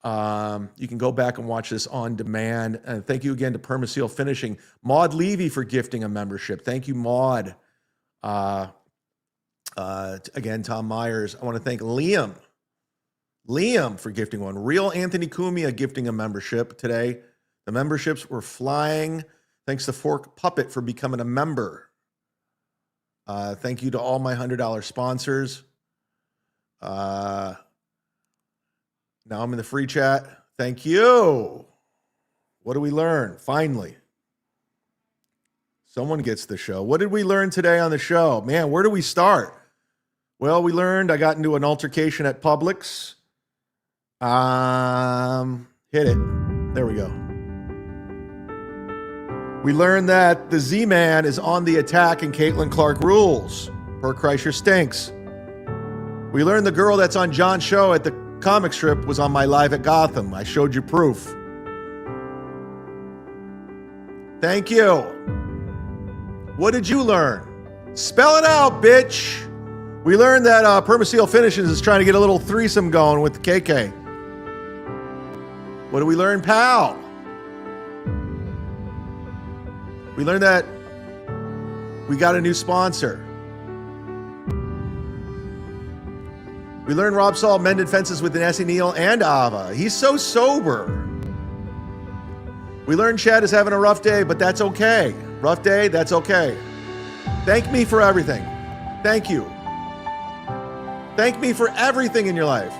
you can go back and watch this on demand. And thank you again to Permaseal Finishing. Maud Levy for gifting a membership. Thank you, Maud. Again, Tom Myers. I want to thank Liam for gifting one. Real Anthony Cumia gifting a membership today. The memberships were flying. Thanks to Fork Puppet for becoming a member. Thank you to all my $100 sponsors. Now I'm in the free chat. Thank you. What do we learn? Finally. Someone gets the show. What did we learn today on the show? Man, where do we start? Well, we learned I got into an altercation at Publix. Hit it. There we go. We learned that the Z-Man is on the attack and Caitlin Clark rules. Per Kreischer stinks. We learned the girl that's on John's show at the comic strip was on my live at Gotham. I showed you proof. Thank you. What did you learn? Spell it out, bitch. We learned that Permaseal Finishes is trying to get a little threesome going with the KK. What did we learn, pal? We learned that we got a new sponsor. We learned Rob Saul mended fences with Nessie Neal and Ava. He's so sober. We learned Chad is having a rough day, but that's okay. Rough day, that's okay. Thank me for everything. Thank you. Thank me for everything in your life.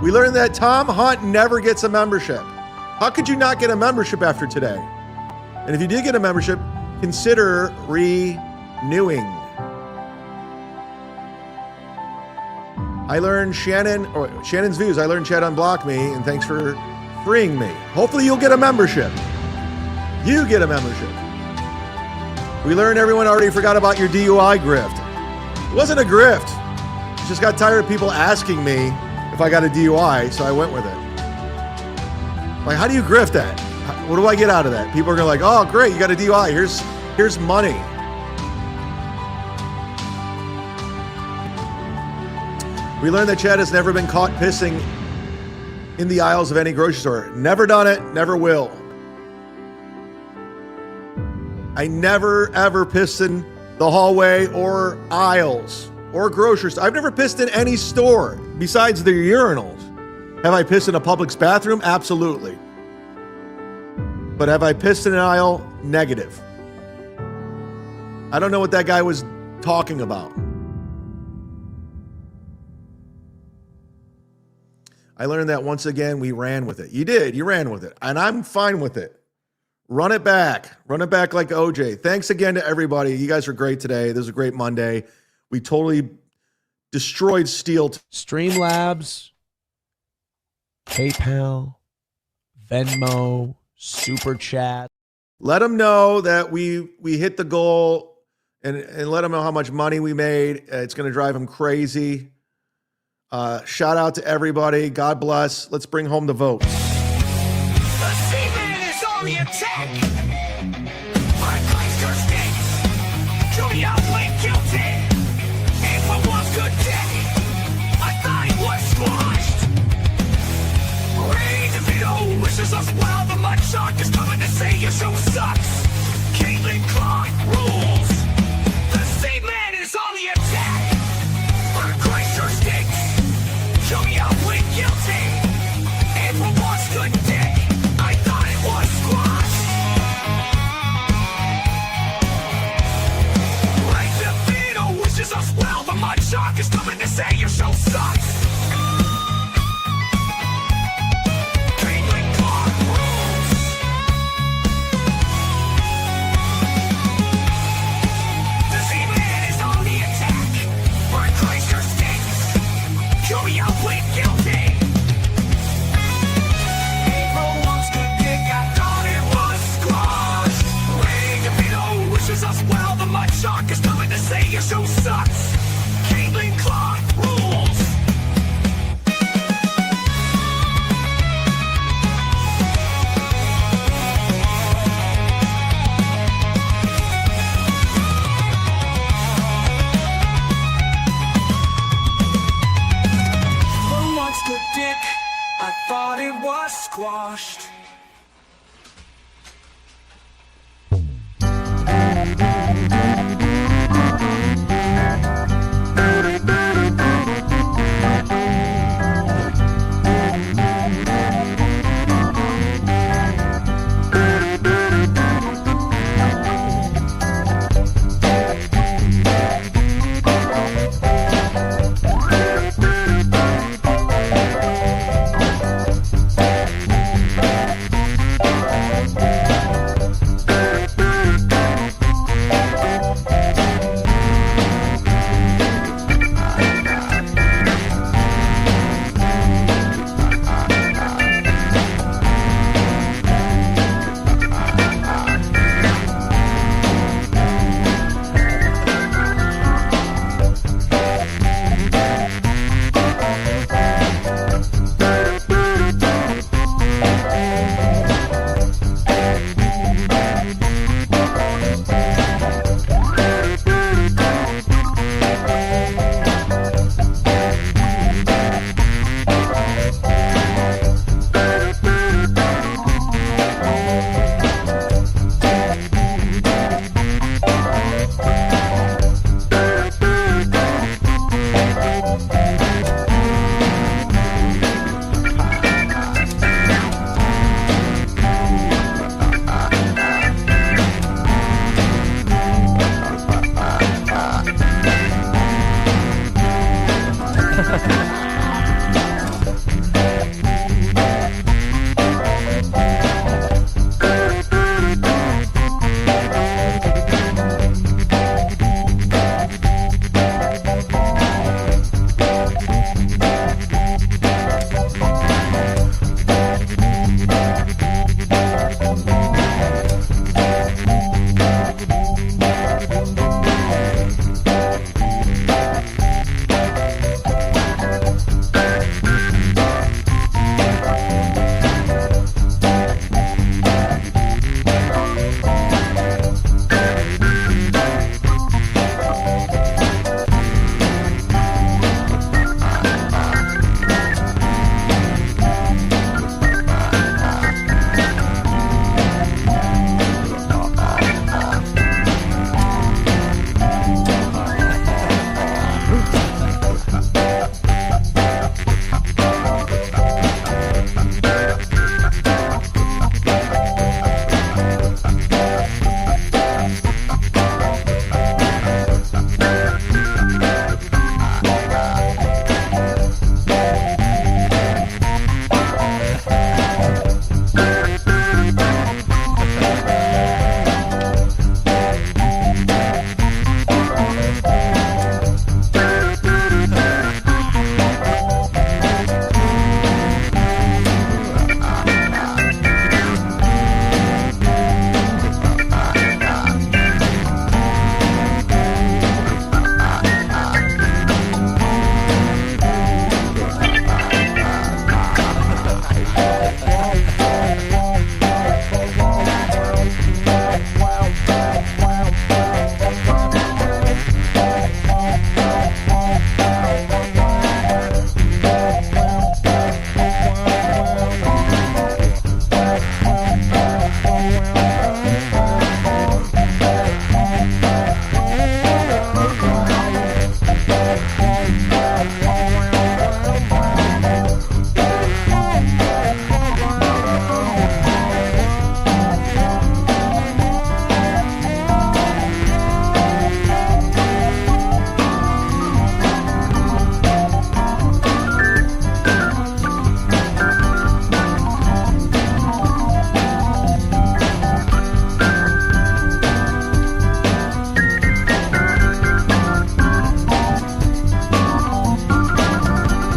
We learned that Tom Hunt never gets a membership. How could you not get a membership after today? And if you did get a membership, consider renewing. I learned Shannon's views. I learned Chad unblocked me, and thanks for freeing me. Hopefully you'll get a membership. You get a membership. We learned everyone already forgot about your DUI grift. It wasn't a grift. I just got tired of people asking me if I got a DUI, so I went with it. Like, how do you grift that? What do I get out of that? People are going to like, oh, great, you got a DUI. Here's money. We learned that Chad has never been caught pissing in the aisles of any grocery store. Never done it, never will. I never, ever pissed in the hallway or aisles or grocery store. I've never pissed in any store besides the urinals. Have I pissed in a Publix bathroom? Absolutely. But have I pissed in an aisle? Negative. I don't know what that guy was talking about. I learned that once again, we ran with it. You did. You ran with it. And I'm fine with it. Run it back. Run it back like OJ. Thanks again to everybody. You guys are great today. This is a great Monday. We totally destroyed Steeltoe. Streamlabs, PayPal, Venmo, Super Chat. Let them know that we hit the goal and let them know how much money we made. It's going to drive them crazy. Shout out to everybody. God bless. Let's bring home the votes. The seaman is on the attack. My gangster stinks. Joey outplayed guilty. And for one good day, I thought he was squashed. Ray DeVito wishes us well. The mud shark is coming to say your show sucks. Caitlin Clark rules. The seaman is on the attack. My gangster stinks. Joey outplayed guilty. And for one good day, I thought it was squashed. Ray DeVito wishes us well. The mud shark is coming to say your show sucks. Caitlin Clark rules. The Z-Man is on the attack. My Chrysler stinks. Joey outplayed guilty. April wants to dick. I thought it was squashed. Ray DeVito wishes us well. The mud shark is coming to say your show sucks. Caitlin Clark rules. Who wants to dick? I thought it was squashed.